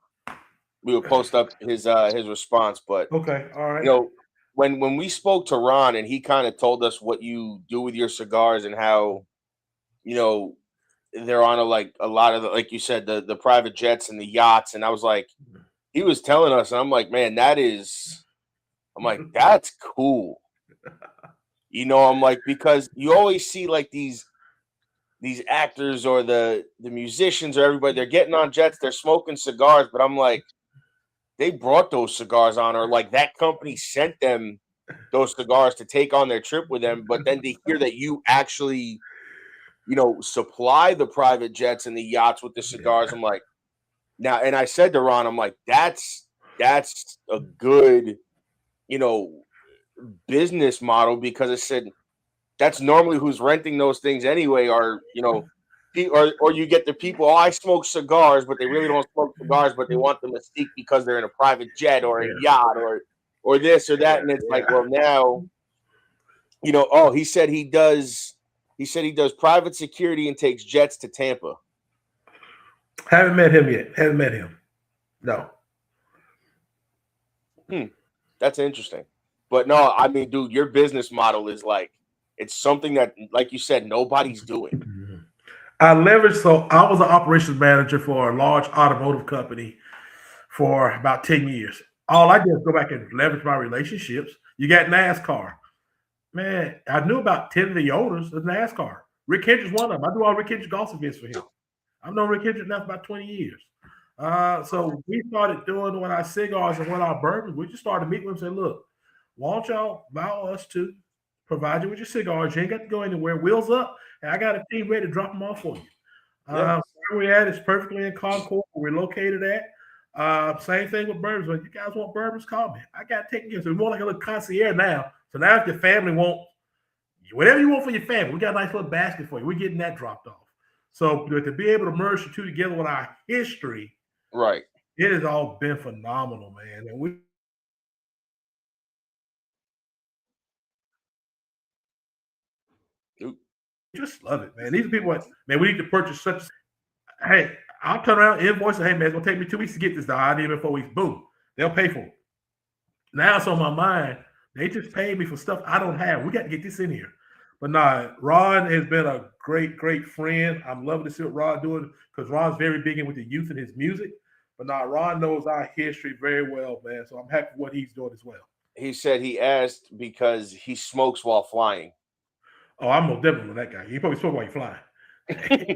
post up his response. But okay, all right. When we spoke to Ron, and he kind of told us what you do with your cigars and how, they're on a lot of the, like you said, the private jets and the yachts. And I was like, he was telling us, and I'm like, man, that's cool. I'm like, because you always see like these actors or the musicians or everybody, they're getting on jets, they're smoking cigars, but I'm like, they brought those cigars on, or like that company sent them those cigars to take on their trip with them. But then to hear that you actually, supply the private jets and the yachts with the cigars, I'm like, now, and I said to Ron, I'm like, that's a good, business model, because I said that's normally who's renting those things anyway, or you get the people, I smoke cigars, but they really don't smoke cigars, but they want the mystique because they're in a private jet or a yacht or this or that. And it's like, well, now, he said he does private security and takes jets to Tampa. Haven't met him yet. Haven't met him. No. That's interesting. But no, I mean, dude, your business model is like, it's something that, like you said, nobody's doing. I leveraged. So I was an operations manager for a large automotive company for about 10 years. All I did was go back and leverage my relationships. You got NASCAR. Man, I knew about 10 of the owners of NASCAR. Rick Hendrick's one of them. I do all Rick Hendrick's golf events for him. I've known Rick Hendrick now for about 20 years. So we started doing what our cigars and what our bourbon. We just started meeting with them and said, look, why don't y'all allow us to provide you with your cigars? You ain't got to go anywhere. Wheels up, and I got a team ready to drop them off for you. Where we're at is perfectly in Concord, where we're located at. Same thing with bourbons. When you guys want bourbons, call me. I got to take care of it. So we're more like a little concierge now. So now if your family wants whatever you want for your family, we got a nice little basket for you. We're getting that dropped off. So to be able to merge the two together with our history, right? It has all been phenomenal, man. And we just love it, man. These are people, man, we need to purchase such. Hey, I'll turn around, invoice, and hey, man, it's going to take me 2 weeks to get this. I need it in 4 weeks. Boom. They'll pay for it. Now it's on my mind. They just paid me for stuff I don't have. We got to get this in here. But nah, Ron has been a great, great friend. I'm loving to see what Ron doing, because Ron's very big in with the youth and his music. But nah, Ron knows our history very well, man. So I'm happy with what he's doing as well. He said he asked because he smokes while flying. Oh, I'm no different than that guy. He probably smoke while you're flying. I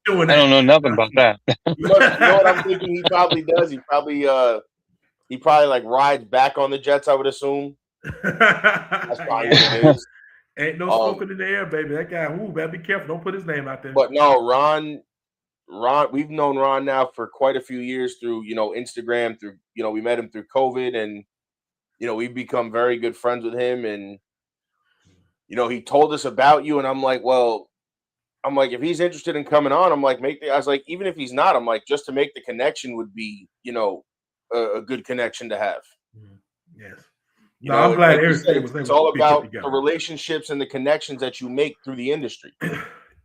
don't know nothing about that. You know what I'm thinking? He probably does. He probably like rides back on the Jets. I would assume. That's probably what it is. Ain't no smoking in the air, baby. That guy, better be careful. Don't put his name out there. But no, Ron, we've known Ron now for quite a few years through, Instagram, through, we met him through COVID, and, we've become very good friends with him. And, he told us about you, and I'm like, if he's interested in coming on, I'm like, I was like, even if he's not, I'm like, just to make the connection would be, a good connection to have. Yes. I'm glad everything was. It's all about the relationships and the connections that you make through the industry.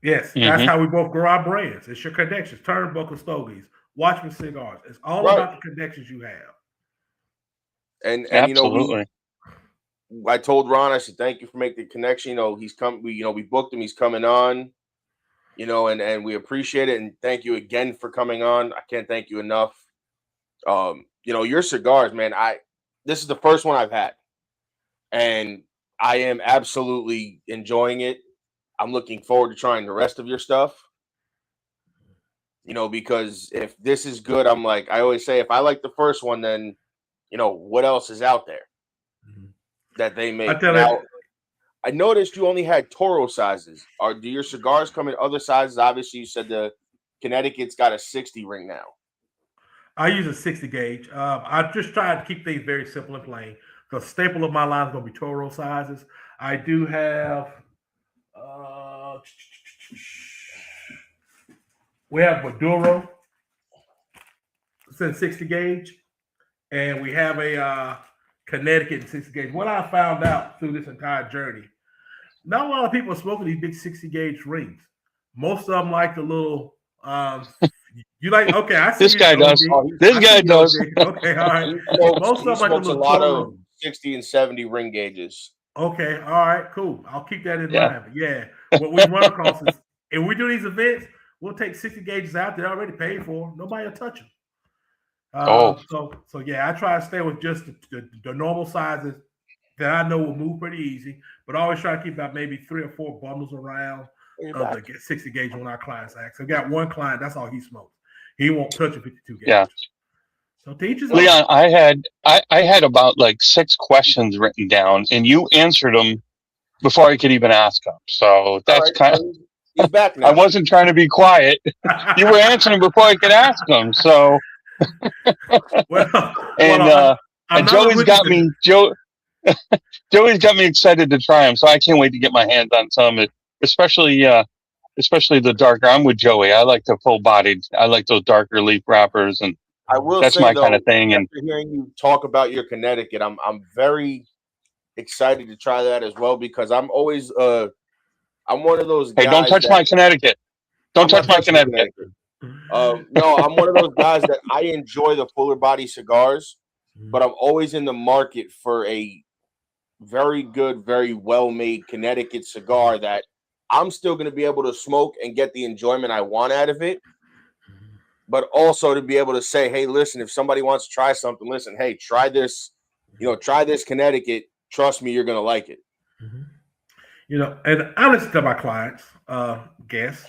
Yes, that's how we both grow our brands. It's your connections. Turnbuckles, Stogies, Watchmen cigars. It's all about the connections you have. And absolutely. I told Ron, I said, thank you for making the connection. He's come. We booked him. He's coming on. And we appreciate it. And thank you again for coming on. I can't thank you enough. Your cigars, man. This is the first one I've had. And I am absolutely enjoying it. I'm looking forward to trying the rest of your stuff. Because if this is good, I'm like, I always say, if I like the first one, then, what else is out there that they make? I noticed you only had Toro sizes. Do your cigars come in other sizes? Obviously, you said the Connecticut's got a 60 ring now. I use a 60 gauge. I just try to keep things very simple and plain. The staple of my line is going to be Toro sizes. I do have, we have Maduro. It's in 60 gauge. And we have a Connecticut in 60 gauge. What I found out through this entire journey, not a lot of people are smoking these big 60 gauge rings. Most of them like the little, you like, okay, I see this guy does. This guy does. Okay, all right. Most of them like a lot of 60 and 70 ring gauges. Okay, all right, cool. I'll keep that in mind. But yeah, what we run across is if we do these events, we'll take 60 gauges out. They're already paid for. Nobody will touch them. So yeah, I try to stay with just the normal sizes that I know will move pretty easy, but I always try to keep about maybe 3 or 4 bundles around of the 60 gauge when our clients ask. So I got one client, that's all he smokes. He won't touch a 52 gauge. Yeah. So teachers, Leon, I had about like 6 questions written down, and you answered them before I could even ask them. So that's kind of. He's back now. I wasn't trying to be quiet. You were answering before I could ask them. So. And Joey's got me. Joey's got me excited to try them, so I can't wait to get my hands on some. Especially the darker. I'm with Joey. I like the full bodied. I like those darker leaf wrappers, and I will. That's say, my though, kind of thing. And after hearing you talk about your Connecticut, I'm very excited to try that as well, because I'm always I'm one of those guys. Hey, don't touch my Connecticut. Don't touch my Connecticut. No, I'm one of those guys that I enjoy the fuller body cigars, but I'm always in the market for a very good, very well made Connecticut cigar that I'm still going to be able to smoke and get the enjoyment I want out of it, but also to be able to say, hey, listen, if somebody wants to try something, listen, hey, try this, try this Connecticut. Trust me, you're going to like it. And I listen to my clients, guests,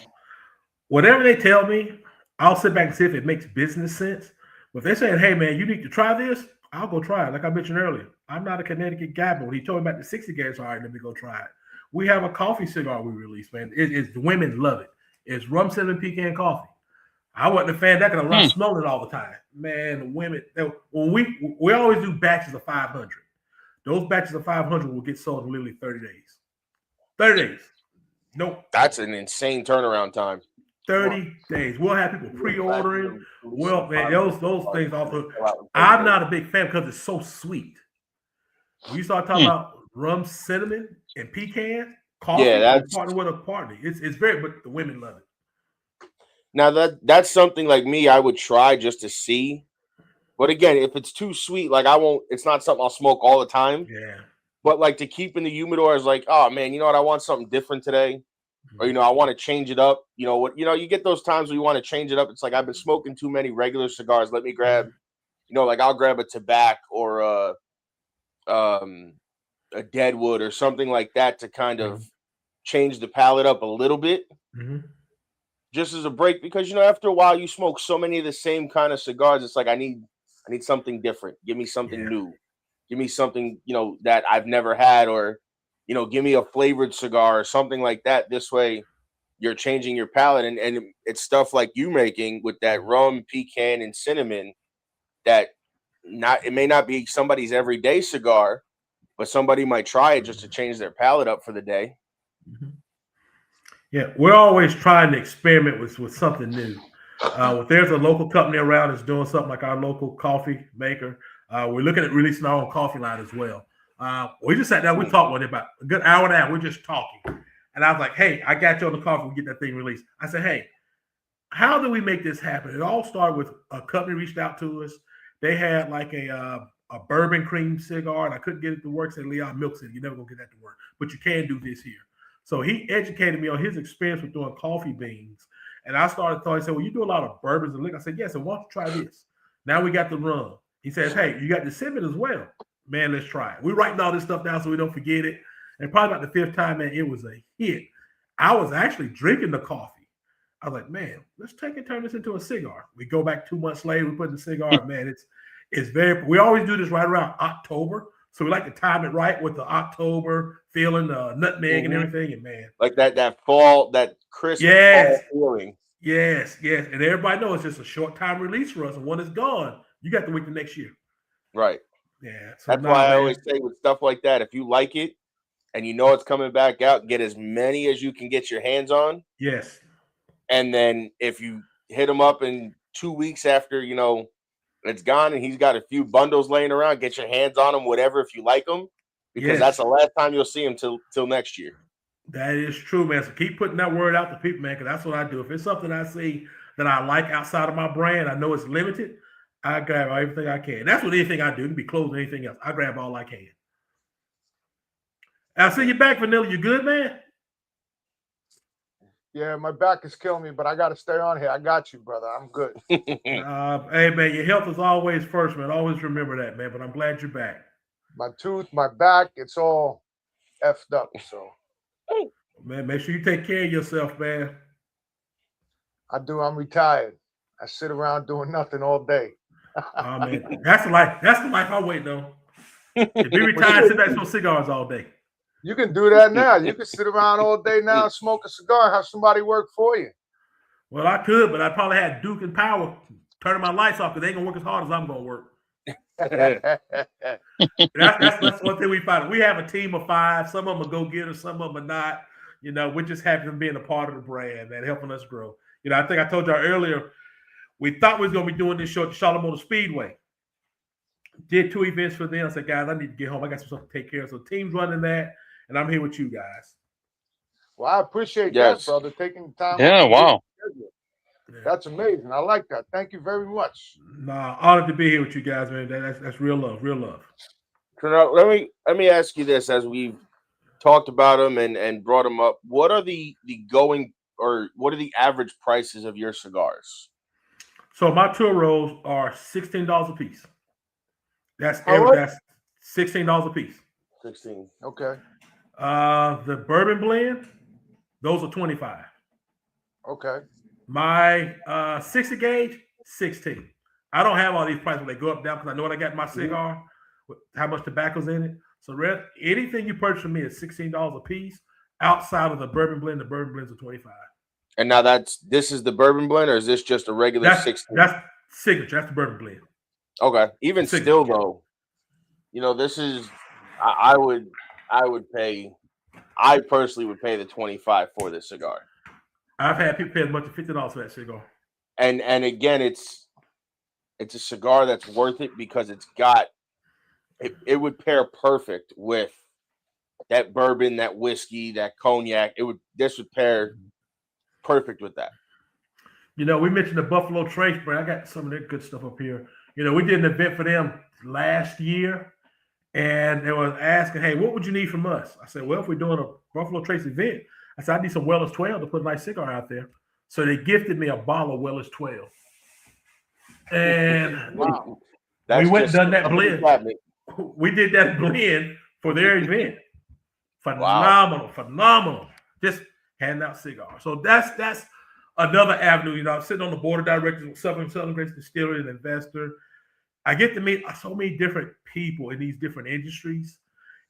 whatever they tell me, I'll sit back and see if it makes business sense. But if they're saying, hey, man, you need to try this, I'll go try it. Like I mentioned earlier, I'm not a Connecticut guy, but when he told me about the 60 gauge, all right, let me go try it. We have a coffee cigar we released, man. The women love it. It's rum cinnamon pecan coffee. I wasn't a fan of that because I'm smelling it all the time. Man, the women, when we always do batches of 500. Those batches of 500 will get sold in literally 30 days. 30 days. Nope. That's an insane turnaround time. 30 days. We'll have people pre-ordering. Well, man, those things also. I'm not a big fan because it's so sweet. When you start talking about rum, cinnamon, and pecan, coffee, that's partner with a party. It's very, but the women love it. Now that's something like me, I would try just to see. But again, if it's too sweet, like I won't. It's not something I'll smoke all the time. Yeah. But like to keep in the humidor is like, oh man, you know what? I want something different today. Or, I want to change it up. You get those times where you want to change it up. It's like, I've been smoking too many regular cigars. Let me grab, like I'll grab a tobacco or a Deadwood or something like that to kind of change the palate up a little bit, just as a break, because after a while you smoke so many of the same kind of cigars. It's like I need something different. Give me something new. Give me something that I've never had, or give me a flavored cigar or something like that. This way, you're changing your palate, and it's stuff like you making with that rum, pecan, and cinnamon. That it may not be somebody's everyday cigar, but somebody might try it just to change their palate up for the day. Yeah, we're always trying to experiment with something new. If there's a local company around that's doing something like our local coffee maker, we're looking at releasing our own coffee line as well. We just sat down, we talked with it about a good hour and a half. We're just talking. And I was like, hey, I got you on the coffee. We get that thing released. I said, hey, how do we make this happen? It all started with a company reached out to us. They had like a bourbon cream cigar, and I couldn't get it to work. Said Leon Milk said, you're never going to get that to work, but you can do this here. So he educated me on his experience with doing coffee beans. And I started thought, he said, well, you do a lot of bourbons and liquor. I said, yes, so why don't you try this? Now we got the rum. He says, hey, you got the cinnamon as well. Man, let's try it. We're writing all this stuff down so we don't forget it. And probably about the fifth time, man, it was a hit. I was actually drinking the coffee. I was like, man, let's take and turn this into a cigar. We go back 2 months later, we put in the cigar. Man, it's very, we always do this right around October. So we like to time it right with the October feeling, nutmeg and everything. And man, like that fall, that crisp fall feeling. Yes. And everybody knows it's just a short time release for us. And when it's gone, you got to wait the next year. Right. Yeah. So that's why I always say with stuff like that, if you like it and it's coming back out, get as many as you can get your hands on. Yes. And then if you hit him up in 2 weeks after, it's gone and he's got a few bundles laying around, get your hands on them, whatever, if you like them, because that's the last time you'll see him till next year. That is true, man. So keep putting that word out to people, man, because that's what I do. If it's something I see that I like outside of my brand, I know it's limited, I grab everything I can. That's what anything I do. It can be clothes or anything else. I grab all I can. I see you back, Vanilla. You good, man? Yeah, my back is killing me, but I got to stay on here. I got you, brother. I'm good. Hey, man, your health is always first, man. Always remember that, man. But I'm glad you're back. My tooth, my back, it's all effed up. So, man, make sure you take care of yourself, man. I do. I'm retired. I sit around doing nothing all day. Oh, man, that's the life. That's the life I wait though. If you retired, sit back and smoke cigars all day. You can do that now. You can sit around all day now, smoke a cigar, and have somebody work for you. Well, I could, but I probably had Duke and Power turning my lights off because they ain't gonna work as hard as I'm gonna work. that's one thing we find. We have a team of 5. Some of them are go-getters, some of them are not. We're just happy to being a part of the brand, man, helping us grow. I think I told y'all earlier, we thought we was gonna be doing this show at the Charlotte Motor Speedway. Did 2 events for them. I said, guys, I need to get home. I got some stuff to take care of. So team's running that. And I'm here with you guys. Well, I appreciate that, brother, taking the time. Yeah, wow. That's amazing. I like that. Thank you very much. Nah, honored to be here with you guys, man. That's real love, real love. So now, let me ask you this: as we've talked about them and brought them up, what are the average prices of your cigars? So my tour rolls are $16 a piece. That's $16 a piece. 16. Okay. The bourbon blend, those are 25. Okay. My 60 gauge, 16. I don't have all these prices when they go up down because I know what I got in my cigar, how much tobacco's in it. So anything you purchase from me is $16 a piece. Outside of the bourbon blend, the bourbon blends are 25. And now this is the bourbon blend, or is this just a regular 16? That's signature. That's the bourbon blend. Okay. Even still, though, this is. I personally would pay the 25 for this cigar. I've had people pay as much as $50 for that cigar. And again, it's a cigar that's worth it because it's got it would pair perfect with that bourbon, that whiskey, that cognac. This would pair perfect with that. We mentioned the Buffalo Trace brand. I got some of their good stuff up here. We did an event for them last year. And they were asking, hey, what would you need from us? I said, well, if we're doing a Buffalo Trace event, I said, I need some Weller's 12 to put a nice cigar out there. So they gifted me a bottle of Weller's 12. And wow. We went and done that blend. We did that blend for their event. Phenomenal. just handing out cigars. So that's another avenue. You know, I'm sitting on the board of directors with Southern Grace Distillery, an investor. I get to meet so many different people in these different industries.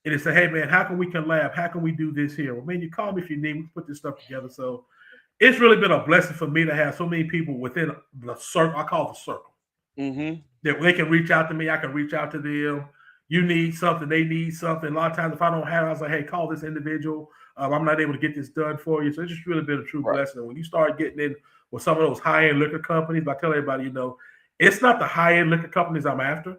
And they say, hey, man, how can we collab? How can we do this here? Well, man, you call me if you need. We can put this stuff together. So it's really been a blessing for me to have so many people within the circle. I call it the circle. Mm-hmm. That they can reach out to me. I can reach out to them. You need something. They need something. A lot of times if I don't have it, I was like, hey, call this individual. I'm not able to get this done for you. So it's just really been a true blessing. And when you start getting in with some of those high-end liquor companies, I tell everybody, you know, it's not the high-end liquor companies I'm after.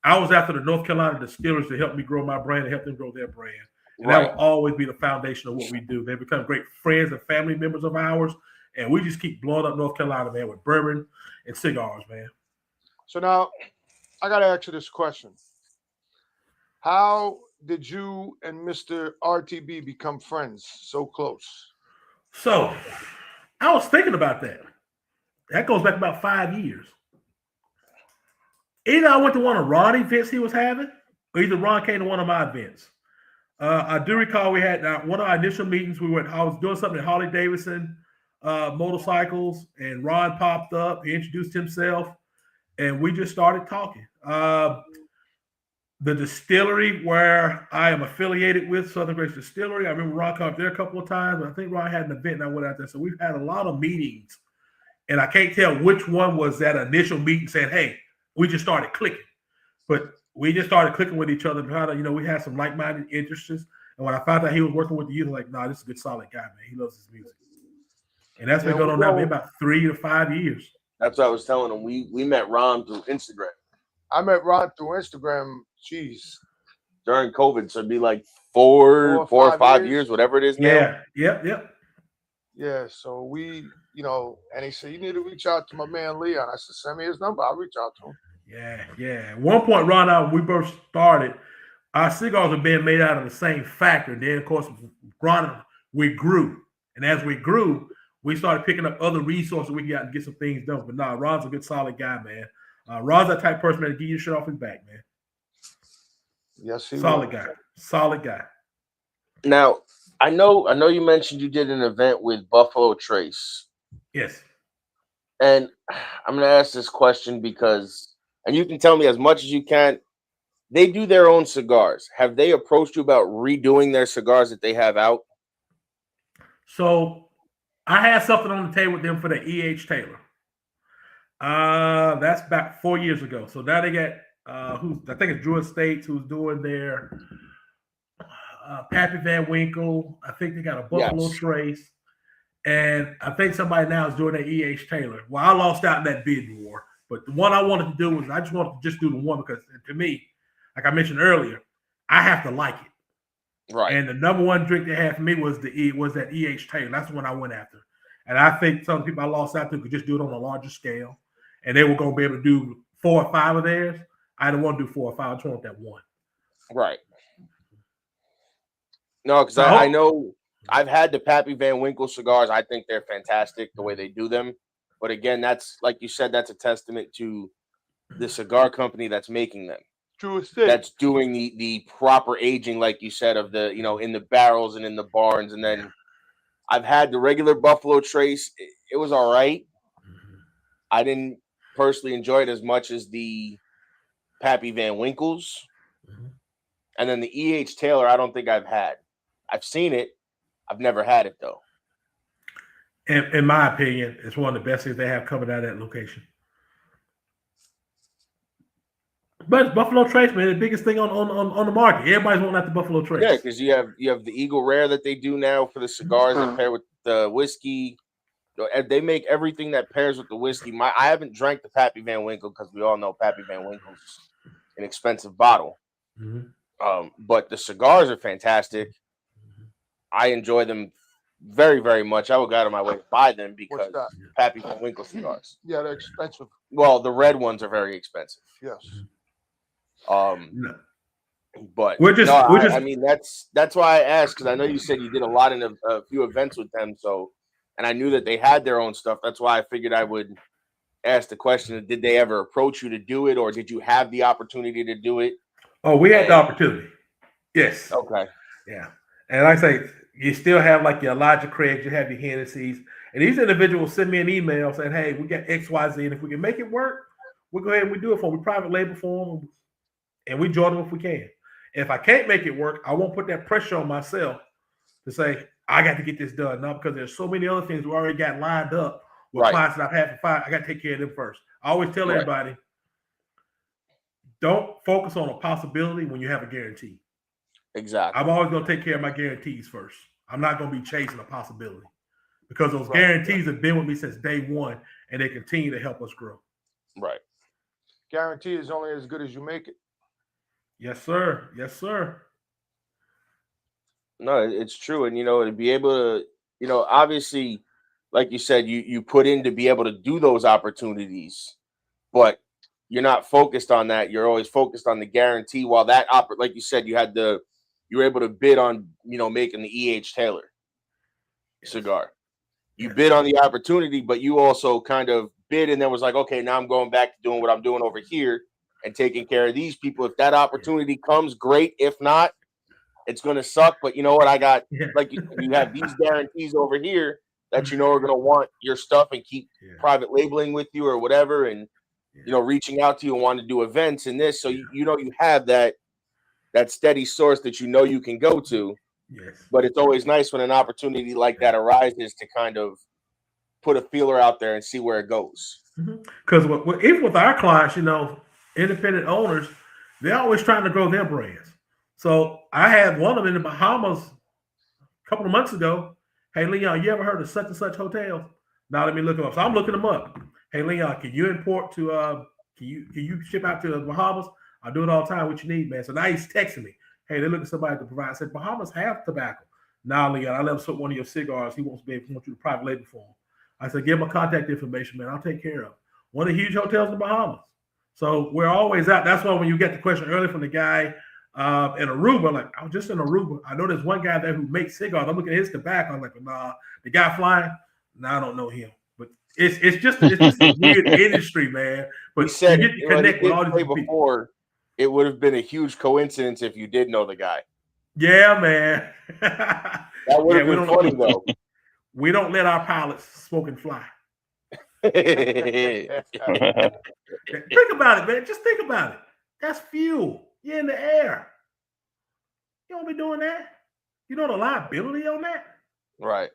I was after the North Carolina distillers to help me grow my brand and help them grow their brand. And that will always be the foundation of what we do. They become great friends and family members of ours. And we just keep blowing up North Carolina, man, with bourbon and cigars, man. So now I got to ask you this question. How did you and Mr. RTB become friends so close? So I was thinking about that. That goes back about 5 years. Either I went to one of Ron events he was having, or either Ron came to one of my events. I do recall we had one of our initial meetings. I was doing something at Harley Davidson motorcycles, and Ron popped up. He introduced himself, and we just started talking. The distillery where I am affiliated with, Southern Grace Distillery, I remember Ron come up there a couple of times. I think Ron had an event, and I went out there. So we've had a lot of meetings, and I can't tell which one was that initial meeting saying, hey, we just started clicking. But we just started clicking with each other. You know, we had some like-minded interests. And when I found out he was working with the youth, I'm like, nah, this is a good, solid guy, man. He loves his music. And that's been going on now about 3 to 5 years. That's what I was telling him. We met Ron through Instagram. I met Ron through Instagram, during COVID. So it'd be like four or 5 years, whatever it is now. Yeah. So we, you know, and he said, you need to reach out to my man Leon. I said, send me his number. I'll reach out to him. Yeah. At one point, Ron, when we first started, our cigars were being made out of the same factory. Then, of course, we grew. And as we grew, we started picking up other resources we got to get some things done. But nah, Ron's a good, solid guy, man. Ron's that type of person that give you shit off his back, man. Yes, he solid guy. Solid guy. Now, I know you mentioned you did an event with Buffalo Trace. Yes. And I'm going to ask this question because, and you can tell me as much as you can, they do their own cigars. Have they approached you about redoing their cigars that they have out? So I had something on the table with them for the E.H. Taylor. That's about 4 years ago. So now they got, I think it's Drew Estates who's doing their Pappy Van Winkle. I think they got a Buffalo Trace. And I think somebody now is doing their E.H. Taylor. Well, I lost out in that bid war. But the one I wanted to do was I just wanted to just do the one because to me, like I mentioned earlier, I have to like it. Right. And the number one drink they had for me was that E.H. Taylor. That's the one I went after. And I think some people I lost out to could just do it on a larger scale. And they were going to be able to do 4 or 5 of theirs. I didn't want to do 4 or 5. I just want that one. Right. No, because I know I've had the Pappy Van Winkle cigars. I think they're fantastic the way they do them. But again, that's like you said, that's a testament to the cigar company that's making them. True. That's doing the proper aging, like you said, of the, you know, in the barrels and in the barns. And then I've had the regular Buffalo Trace. It was all right. I didn't personally enjoy it as much as the Pappy Van Winkles. And then the E.H. Taylor, I don't think I've had. I've seen it. I've never had it, though. In my opinion, it's one of the best things they have coming out of that location. But it's Buffalo Trace, man, the biggest thing on the market. Everybody's wanting out the Buffalo Trace. Yeah, because you have the Eagle Rare that they do now for the cigars that pair with the whiskey. They make everything that pairs with the whiskey. I haven't drank the Pappy Van Winkle because we all know Pappy Van Winkle's an expensive bottle. But the cigars are fantastic. I enjoy them very, very much. I would go out of my way to buy them because Pappy Van Winkle cigars. Yeah, they're expensive. Well, the red ones are very expensive. Yes. But I mean, that's why I asked, because I know you said you did a lot in a few events with them. So, and I knew that they had their own stuff. That's why I figured I would ask the question: did they ever approach you to do it, or did you have the opportunity to do it? Oh, we had the opportunity. Yes. Okay. Yeah. And like I say, you still have like your Elijah Craigs, you have your Hennessy's, and these individuals send me an email saying, "Hey, we got XYZ, and if we can make it work, we'll go ahead and we do it for them. We private label for them, and we join them if we can. If I can't make it work, I won't put that pressure on myself to say I got to get this done. Not because there's so many other things we already got lined up with clients that I've had for 5. I got to take care of them first. I always tell everybody, don't focus on a possibility when you have a guarantee. Exactly. I'm always going to take care of my guarantees first. I'm not going to be chasing a possibility because those guarantees have been with me since day one, and they continue to help us grow. Right. Guarantee is only as good as you make it. Yes, sir. Yes, sir. No, it's true. And, to be able to, obviously, like you said, you put in to be able to do those opportunities, but you're not focused on that. You're always focused on the guarantee. While that, like you said, you were able to bid on, making the E.H. Taylor cigar. You bid on the opportunity, but you also kind of bid and then was like, okay, now I'm going back to doing what I'm doing over here and taking care of these people. If that opportunity comes, great. If not, it's going to suck. But you know what? I got, like you have these guarantees over here that are going to want your stuff and keep private labeling with you or whatever. And, reaching out to you and want to do events and this. So, you have that steady source that you can go to. Yes. But it's always nice when an opportunity like that arises to kind of put a feeler out there and see where it goes. Because even with our clients, independent owners, they're always trying to grow their brands. So I had one of them in the Bahamas a couple of months ago. Hey, Leon, you ever heard of such and such hotels? Now let me look them up. So I'm looking them up. Hey, Leon, can you import to can you ship out to the Bahamas? I do it all the time. What you need, man? So now he's texting me. Hey, they're looking for somebody to provide. I said, Bahamas have tobacco. Now, Leon, I let him sort one of your cigars. He wants you to private label for him. I said, give him a contact information, man. I'll take care of it. One of the huge hotels in the Bahamas. So we're always out. That's why when you get the question earlier from the guy in Aruba, like, I was just in Aruba. I know there's one guy there who makes cigars. I'm looking at his tobacco. I'm like, nah, the guy flying, nah, I don't know him. But it's just a weird industry, man. But he said, you get to connect with all these people. Before, it would have been a huge coincidence if you did know the guy. Yeah, man. That would have been funny, though. We don't let our pilots smoke and fly. Think about it, man. Just think about it. That's fuel. You're in the air. You don't be doing that. You know the liability on that? Right.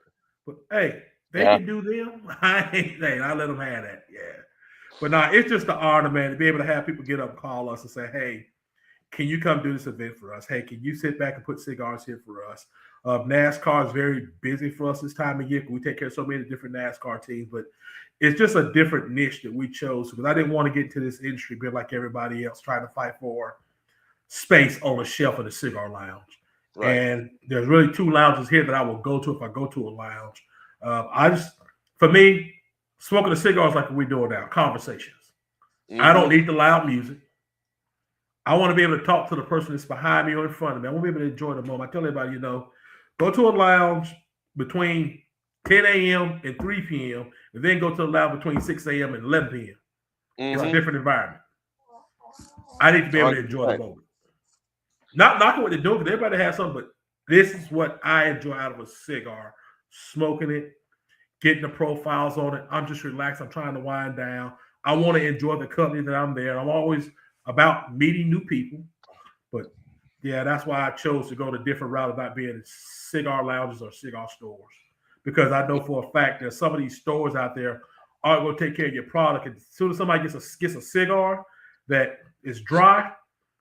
But hey, they can do them. I let them have that. Yeah. But nah, it's just an honor, man, to be able to have people get up and call us and say, hey, can you come do this event for us? Hey, can you sit back and put cigars here for us? NASCAR is very busy for us this time of year. We take care of so many different NASCAR teams, but it's just a different niche that we chose because I didn't want to get into this industry being like everybody else trying to fight for space on a shelf in a cigar lounge. Right. And there's really 2 lounges here that I will go to if I go to a lounge. For me, smoking a cigar is like what we're doing now, conversations. Mm-hmm. I don't need the loud music. I want to be able to talk to the person that's behind me or in front of me. I want to be able to enjoy the moment. I tell everybody, go to a lounge between 10 a.m. and 3 p.m. and then go to a lounge between 6 a.m. and 11 p.m. Mm-hmm. It's a different environment. I need to be able to enjoy the moment. Not knocking what they're doing because everybody has something, but this is what I enjoy out of a cigar. Smoking it, getting the profiles on it. I'm just relaxed. I'm trying to wind down. I want to enjoy the company that I'm there. I'm always about meeting new people. But yeah, that's why I chose to go the different route of not being in cigar lounges or cigar stores. Because I know for a fact that some of these stores out there aren't going to take care of your product. And as soon as somebody gets a cigar that is dry,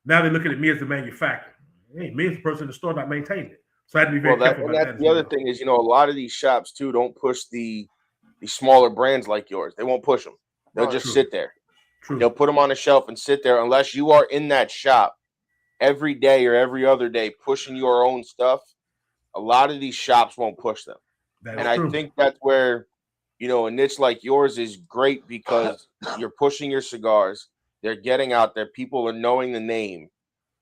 now they're looking at me as the manufacturer. Hey, me as the person in the store not maintaining it. So I had to be very careful about that. The other thing is, a lot of these shops too don't push the smaller brands like yours. They won't push them. They'll just sit there. True. They'll put them on a shelf and sit there unless you are in that shop every day or every other day pushing your own stuff. A lot of these shops won't push them. And I think that's where, a niche like yours is great because you're pushing your cigars. They're getting out there. People are knowing the name.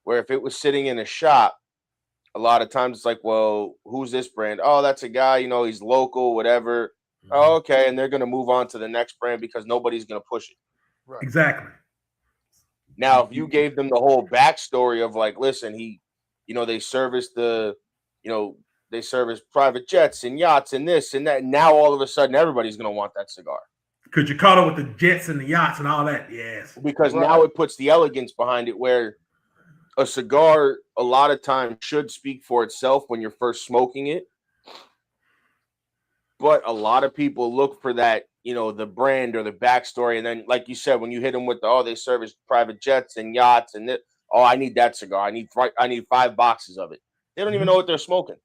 Where if it was sitting in a shop, a lot of times it's like, well, who's this brand? Oh, that's a guy, he's local, whatever. Mm-hmm. Oh, okay. And they're going to move on to the next brand because nobody's going to push it. Right. Exactly. Now, if you gave them the whole backstory of like, listen, they service the they service private jets and yachts and this and that. Now all of a sudden, everybody's going to want that cigar. Because you caught up with the jets and the yachts and all that. Yes. Because now it puts the elegance behind it, where a cigar a lot of times should speak for itself when you're first smoking it. But a lot of people look for that, you know, the brand or the backstory. And then, like you said, when you hit them with they service private jets and yachts and I need that cigar. I need 5 boxes of it. They don't even know what they're smoking.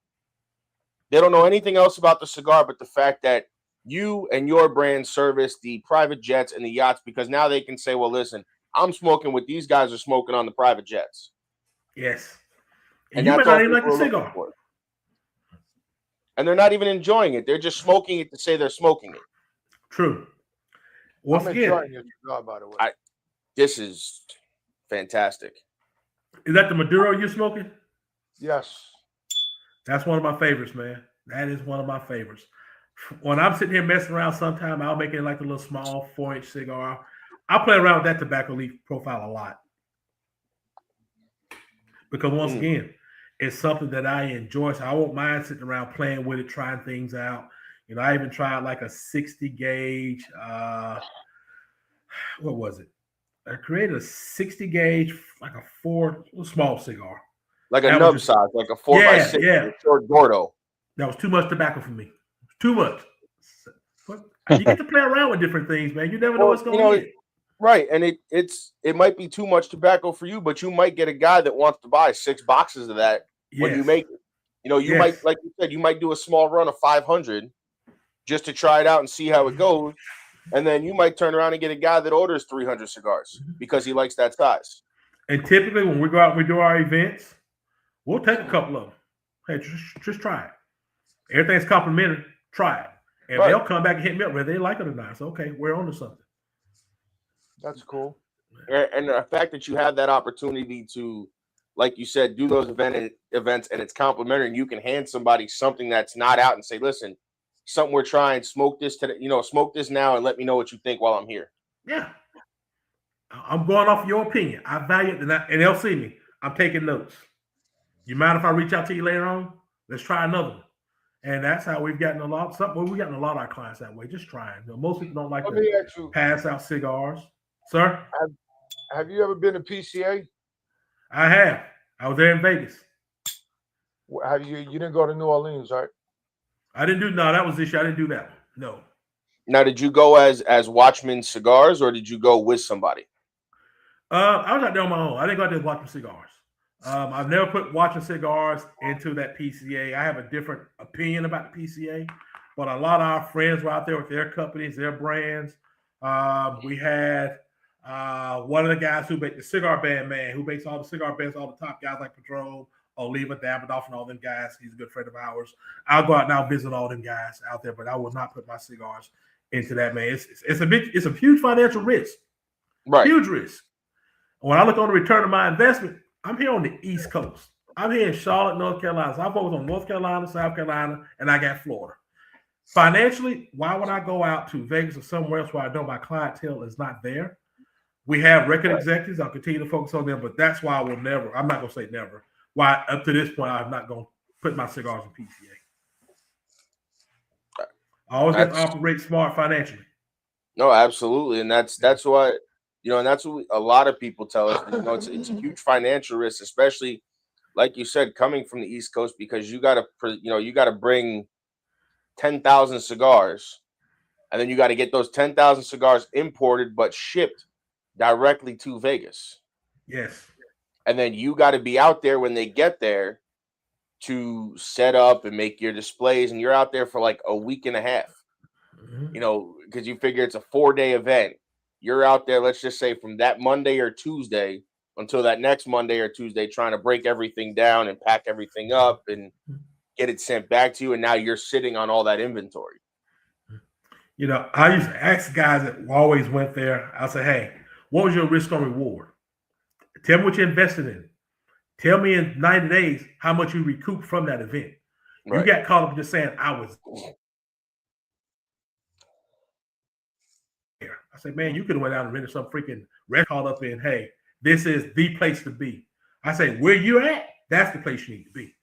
They don't know anything else about the cigar but the fact that you and your brand service the private jets and the yachts, because now they can say, well, listen, I'm smoking what these guys are smoking on the private jets. Yes. And you might that's not all even like the people are cigar. looking for. And they're not even enjoying it. They're just smoking it to say they're smoking it. True. I'm enjoying your cigar, by the way. This is fantastic. Is that the Maduro you're smoking? Yes. That's one of my favorites, man. That is one of my favorites. When I'm sitting here messing around sometime, I'll make it like a little small 4-inch cigar. I play around with that tobacco leaf profile a lot. Because once again, it's something that I enjoy. So I won't mind sitting around playing with it, trying things out. You know, I even tried like a 60 gauge. What was it? I created a 60 gauge, like a small cigar. Like a nub size, like a 4x6. Yeah. Short Gordo. That was too much tobacco for me. Too much. But you get to play around with different things, man. You never know what's going on. Right. And it might be too much tobacco for you, but you might get a guy that wants to buy 6 boxes of that when you make it. You know, you might, like you said, you might do a small run of 500 just to try it out and see how it goes. And then you might turn around and get a guy that orders 300 cigars because he likes that size. And typically when we go out and we do our events, we'll take a couple of them. Hey, just try it. Everything's complimentary. Try it. And they'll come back and hit me up whether they like it or not. So, okay, we're on to something. That's cool. And the fact that you have that opportunity to, like you said, do those events and it's complimentary and you can hand somebody something that's not out and say, listen, something we're trying, smoke this today, smoke this now and let me know what you think while I'm here. Yeah. I'm going off your opinion. I value it, and they'll see me. I'm taking notes. You mind if I reach out to you later on? Let's try another one. And that's how we've gotten we've gotten a lot of our clients that way, just trying. Most people don't like to pass out cigars. Sir? Have you ever been to PCA? I have. I was there in Vegas. You didn't go to New Orleans, right? I didn't do that was this year. I didn't do that one. No. Now, did you go as Watchmen Cigars or did you go with somebody? I was out there on my own. I didn't go out there Watchmen Cigars. I've never put Watchmen Cigars into that PCA. I have a different opinion about the PCA, but a lot of our friends were out there with their companies, their brands. We had one of the guys who makes the cigar band man, who makes all the cigar bands, all the top guys like Patron, Oliva, Davidoff, and all them guys. He's a good friend of ours. I'll go out now visit all them guys out there, but I will not put my cigars into that, man. It's a huge financial risk. Right. Huge risk. When I look on the return of my investment, I'm here on the East Coast. I'm here in Charlotte, North Carolina. So I focus on North Carolina, South Carolina, and I got Florida. Financially, why would I go out to Vegas or somewhere else where I know my clientele is not there? We have record executives. I'll continue to focus on them, but that's why I'm not going to say never. Why up to this point, I'm not going to put my cigars in PCA. I always have to operate smart financially. No, absolutely. And that's what, and that's what a lot of people tell us. It's a huge financial risk, especially like you said, coming from the East Coast, because you got to bring 10,000 cigars, and then you got to get those 10,000 cigars imported but shipped directly to Vegas. Yes. And then you got to be out there when they get there to set up and make your displays, and you're out there for like a week and a half. Because you figure it's a 4-day event. You're out there, let's just say, from that Monday or Tuesday until that next Monday or Tuesday, trying to break everything down and pack everything up and get it sent back to you. And now you're sitting on all that inventory. I used to ask guys that always went there. I'll say, hey, what was your risk on reward? Tell me what you invested in. Tell me in 90 days how much you recouped from that event. Right. You got caught up just saying, I was there. I said, man, you could have went out and rented some freaking record caught up in, hey, this is the place to be. I say, where you at, that's the place you need to be.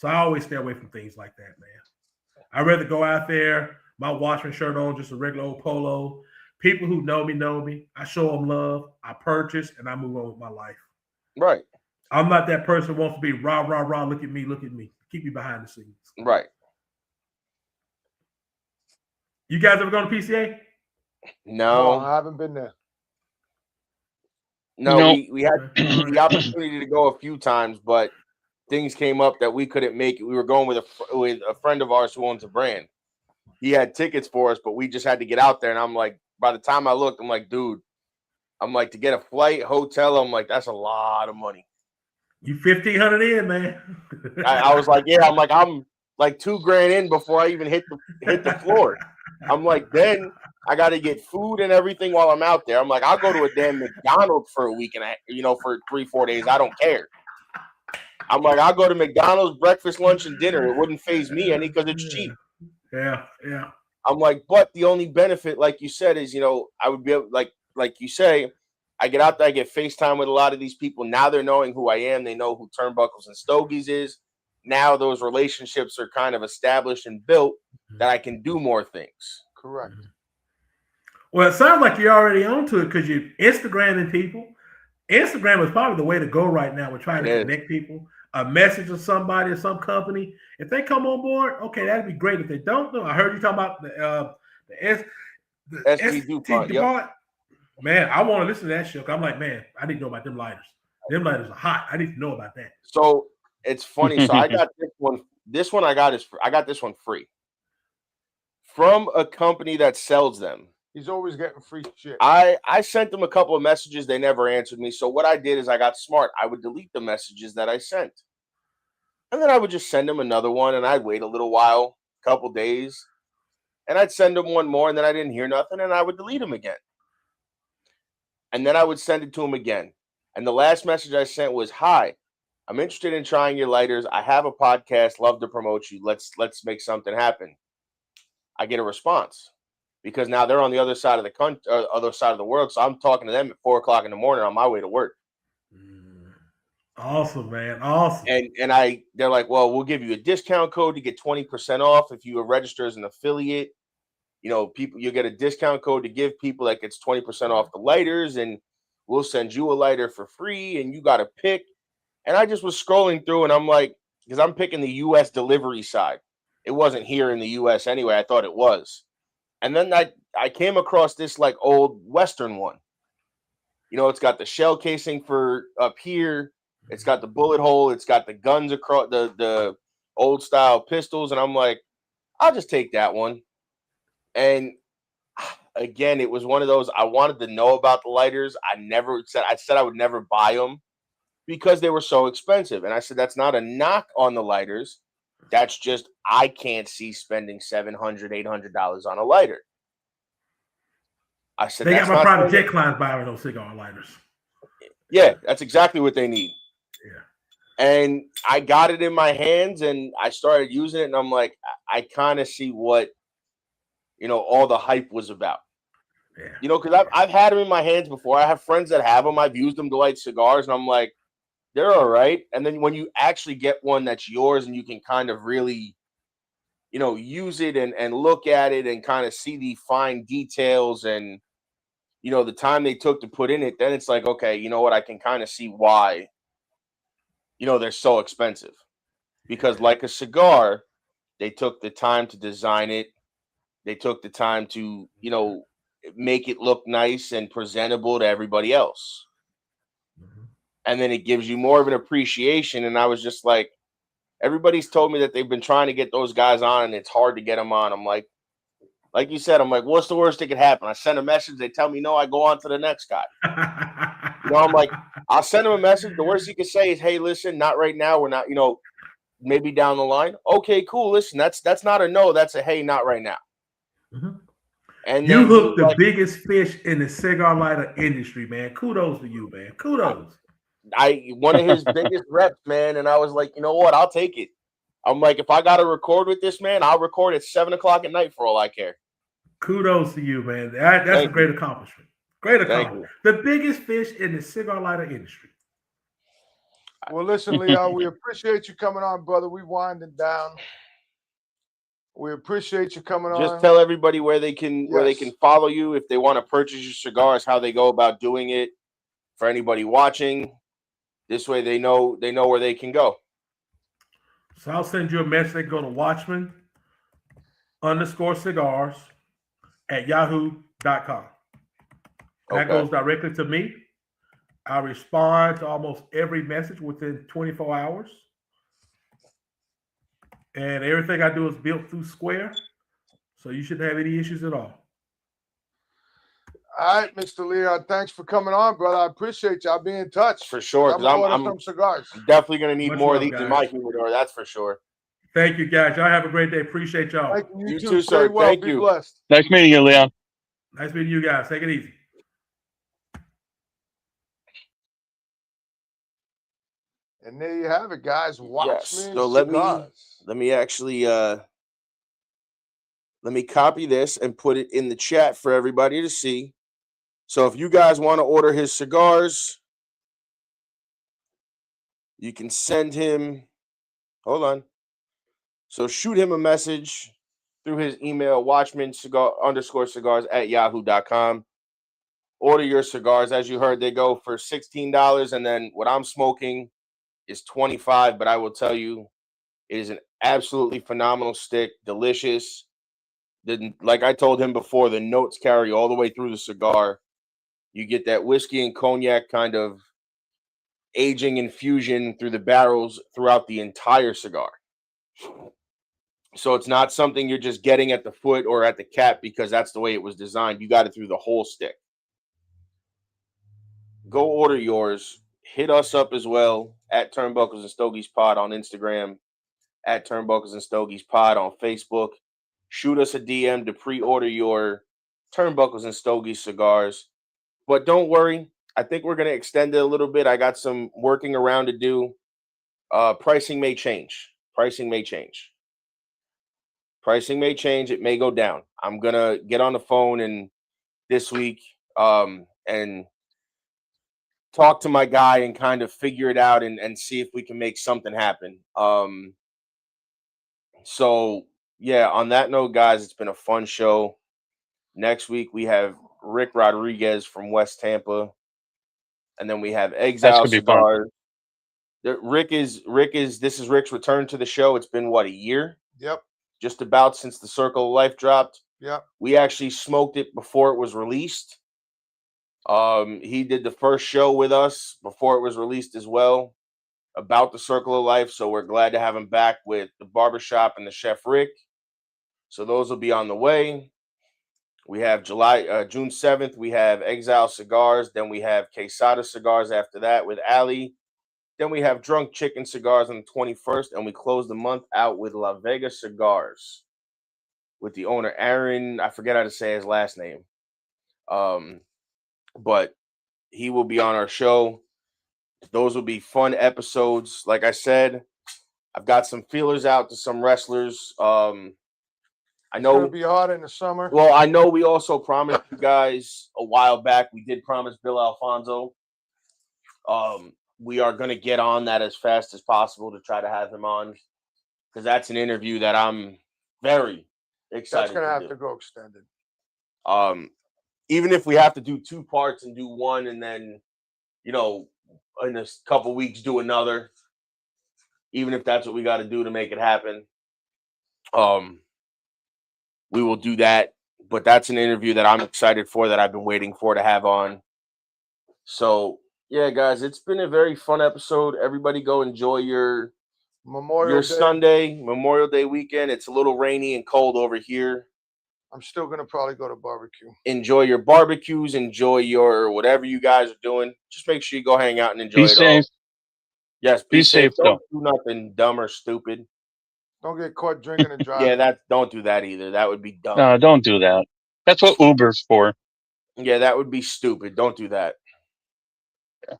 So I always stay away from things like that, man. I'd rather go out there, my Watchmen shirt on, just a regular old polo. People who know me. I show them love. I purchase, and I move on with my life. Right. I'm not that person who wants to be rah, rah, rah, look at me. Keep me behind the scenes. Right. You guys ever gone to PCA? No, I haven't been there. No, we had the opportunity to go a few times, but things came up that we couldn't make it. We were going with a friend of ours who owns a brand. He had tickets for us, but we just had to get out there. And I'm like, by the time I looked, I'm like, dude, to get a flight, hotel, I'm like, that's a lot of money. You $1,500 in, man. I was like, yeah, I'm like $2,000 in before I even hit the floor. I'm like, then I got to get food and everything while I'm out there. I'm like, I'll go to a damn McDonald's for a week and for 3-4 days. I don't care. I'm like, I'll go to McDonald's breakfast, lunch, and dinner. It wouldn't faze me any because it's cheap. Yeah. I'm like, but the only benefit, like you said, is I would be able, like you say, I get out there, I get FaceTime with a lot of these people. Now they're knowing who I am. They know who Turnbuckles and Stogies is. Now those relationships are kind of established and built that I can do more things. Correct. Well, it sounds like you're already onto it because you're Instagramming people. Instagram is probably the way to go right now. We're trying to connect people. A message of somebody or some company. If they come on board, okay, that'd be great. If they don't, I heard you talking about the ST DuPont. Man, I want to listen to that shit. I'm like, man, I need to know about them lighters. Them lighters are hot. I need to know about that. So it's funny. So I got this one. This one I got this one free from a company that sells them. He's always getting free shit. I sent them a couple of messages. They never answered me. So what I did is I got smart. I would delete the messages that I sent. And then I would just send them another one, and I'd wait a little while, a couple days, and I'd send them one more, and then I didn't hear nothing, and I would delete them again. And then I would send it to him again. And the last message I sent was, "Hi, I'm interested in trying your lighters. I have a podcast, love to promote you. Let's make something happen." I get a response because now they're on the other side of the country, other side of the world. So I'm talking to them at 4:00 in the morning on my way to work. Awesome, man. Awesome. And they're like, well, we'll give you a discount code to get 20% off if you register as an affiliate. People, you get a discount code to give people that gets 20% off the lighters, and we'll send you a lighter for free, and you got to pick. And I just was scrolling through, and I'm like, because I'm picking the U.S. delivery side. It wasn't here in the U.S. anyway. I thought it was. And then I came across this like old Western one. It's got the shell casing for up here. It's got the bullet hole. It's got the guns across the old style pistols. And I'm like, I'll just take that one. And again, it was one of those, I wanted to know about the lighters. I said I would never buy them because they were so expensive. And I said, that's not a knock on the lighters. That's just, I can't see spending $700, $800 on a lighter. I said, they got my private jet clients buying those cigar lighters. Yeah, that's exactly what they need. Yeah. And I got it in my hands and I started using it. And I'm like, I kind of see what, all the hype was about. Yeah. Because I've had them in my hands before. I have friends that have them. I've used them to light cigars. And I'm like, they're all right. And then when you actually get one that's yours and you can kind of really, use it and look at it and kind of see the fine details and, the time they took to put in it, then it's like, okay, you know what? I can kind of see why, they're so expensive. Because like a cigar, they took the time to design it. They took the time to, make it look nice and presentable to everybody else. And then it gives you more of an appreciation. And I was just like, everybody's told me that they've been trying to get those guys on and it's hard to get them on. I'm like you said, I'm like, what's the worst that could happen? I send a message. They tell me no, I go on to the next guy. I'm like, I'll send them a message. The worst you could say is, hey, listen, not right now. We're not, maybe down the line. Okay, cool. Listen, that's not a no. That's a, hey, not right now. Mm-hmm. And you hooked the biggest fish in the cigar lighter industry, man. Kudos to you, man. Kudos. One of his biggest reps, man, and I was like, you know what? I'll take it. I'm like, if I got to record with this man, I'll record at 7:00 at night for all I care. Kudos to you, man. That's a great accomplishment. Great accomplishment. The biggest fish in the cigar lighter industry. Well, listen, Leon, we appreciate you coming on, brother. We winding down. We appreciate you coming on. Just tell everybody where they can Yes. follow you if they want to purchase your cigars, how they go about doing it. For anybody watching, this way they know where they can go. So I'll send you a message. Go to Watchmen _cigars at yahoo.com. That goes directly to me. I respond to almost every message within 24 hours. And everything I do is built through Square. So you shouldn't have any issues at all. All right, Mr. Leon, thanks for coming on, brother. I appreciate you. I'll be in touch. For sure. I'm gonna order some cigars. Definitely going to need Much more love, of these in guys. my humidor. That's for sure. Thank you, guys. Y'all have a great day. Appreciate y'all. Thank you. You too, too, Stay sir. well. Thank Be you. blessed. Nice meeting you, Leon. Nice meeting you guys. Take it easy. And there you have it, guys. Watchmen So cigars. let me actually let me copy this and put it in the chat for everybody to see. So if you guys want to order his cigars, you can send him. Hold on. So shoot him a message through his email, watchman_cigars at yahoo.com. Order your cigars. As you heard, they go for $16, and then what I'm smoking is $25. But I will tell you, it is an absolutely phenomenal stick, delicious. Like I told him before, the notes carry all the way through the cigar. You get that whiskey and cognac kind of aging infusion through the barrels throughout the entire cigar. So it's not something you're just getting at the foot or at the cap because that's the way it was designed. You got it through the whole stick. Go order yours. Hit us up as well at Turnbuckles and Stogies Pod on Instagram, at Turnbuckles and Stogies Pod on Facebook. Shoot us a DM to pre-order your Turnbuckles and Stogies cigars. But don't worry, I think we're going to extend it a little bit. I got some working around to do. Pricing may change. Pricing may change. It may go down. I'm going to get on the phone and this week and talk to my guy and kind of figure it out and see if we can make something happen. So, yeah, on that note, guys, it's been a fun show. Next week, we have Rick Rodriguez from West Tampa. And then we have Exile Cigars. This is Rick's return to the show. It's been, what, a year? Yep. Just about since the Circle of Life dropped. Yep. We actually smoked it before it was released. He did the first show with us before it was released as well about the Circle of Life. So we're glad to have him back with the Barbershop and the Chef Rick. So those will be on the way. We have June 7th, we have Exile Cigars. Then we have Quesada Cigars after that with Ali. Then we have Drunk Chicken Cigars on the 21st. And we close the month out with La Vega Cigars with the owner, Aaron. I forget how to say his last name. But he will be on our show. Those will be fun episodes. Like I said, I've got some feelers out to some wrestlers. I know it'll be hot in the summer. Well, I know we also promised you guys a while back. We did promise Bill Alfonso. We are going to get on that as fast as possible to try to have him on because that's an interview that I'm very excited. That's going to have to go extended. Even if we have to do 2 parts and do one, and then in a couple weeks do another. Even if that's what we got to do to make it happen. We will do that, but that's an interview that I'm excited for, that I've been waiting for to have on. So, yeah, guys, it's been a very fun episode. Everybody go enjoy your Sunday, Memorial Day weekend. It's a little rainy and cold over here. I'm still going to probably go to barbecue. Enjoy your barbecues. Enjoy your whatever you guys are doing. Just make sure you go hang out and enjoy it all. Yes, be safe. Don't do nothing dumb or stupid. Don't get caught drinking and driving. Yeah, don't do that either. That would be dumb. No, don't do that. That's what Uber's for. Yeah, that would be stupid. Don't do that. Yeah.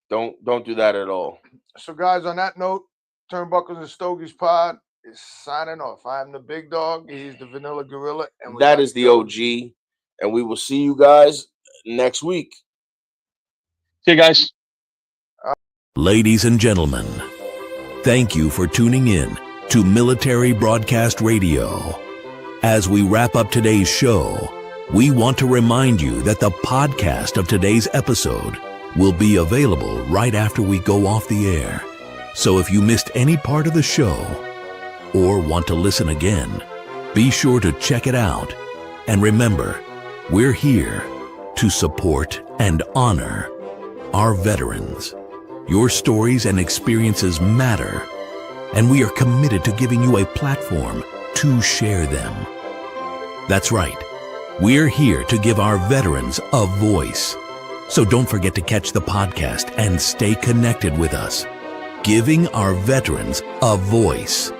Don't do that at all. So, guys, on that note, Turnbuckles and Stogies Pod is signing off. I am the big dog. He's the Vanilla Gorilla. And that is the OG. And we will see you guys next week. See you guys. Ladies and gentlemen, thank you for tuning in to Military Broadcast Radio. As we wrap up today's show, we want to remind you that the podcast of today's episode will be available right after we go off the air. So if you missed any part of the show or want to listen again, be sure to check it out. And remember, we're here to support and honor our veterans. Your stories and experiences matter, and we are committed to giving you a platform to share them. That's right. We're here to give our veterans a voice. So don't forget to catch the podcast and stay connected with us. Giving our veterans a voice.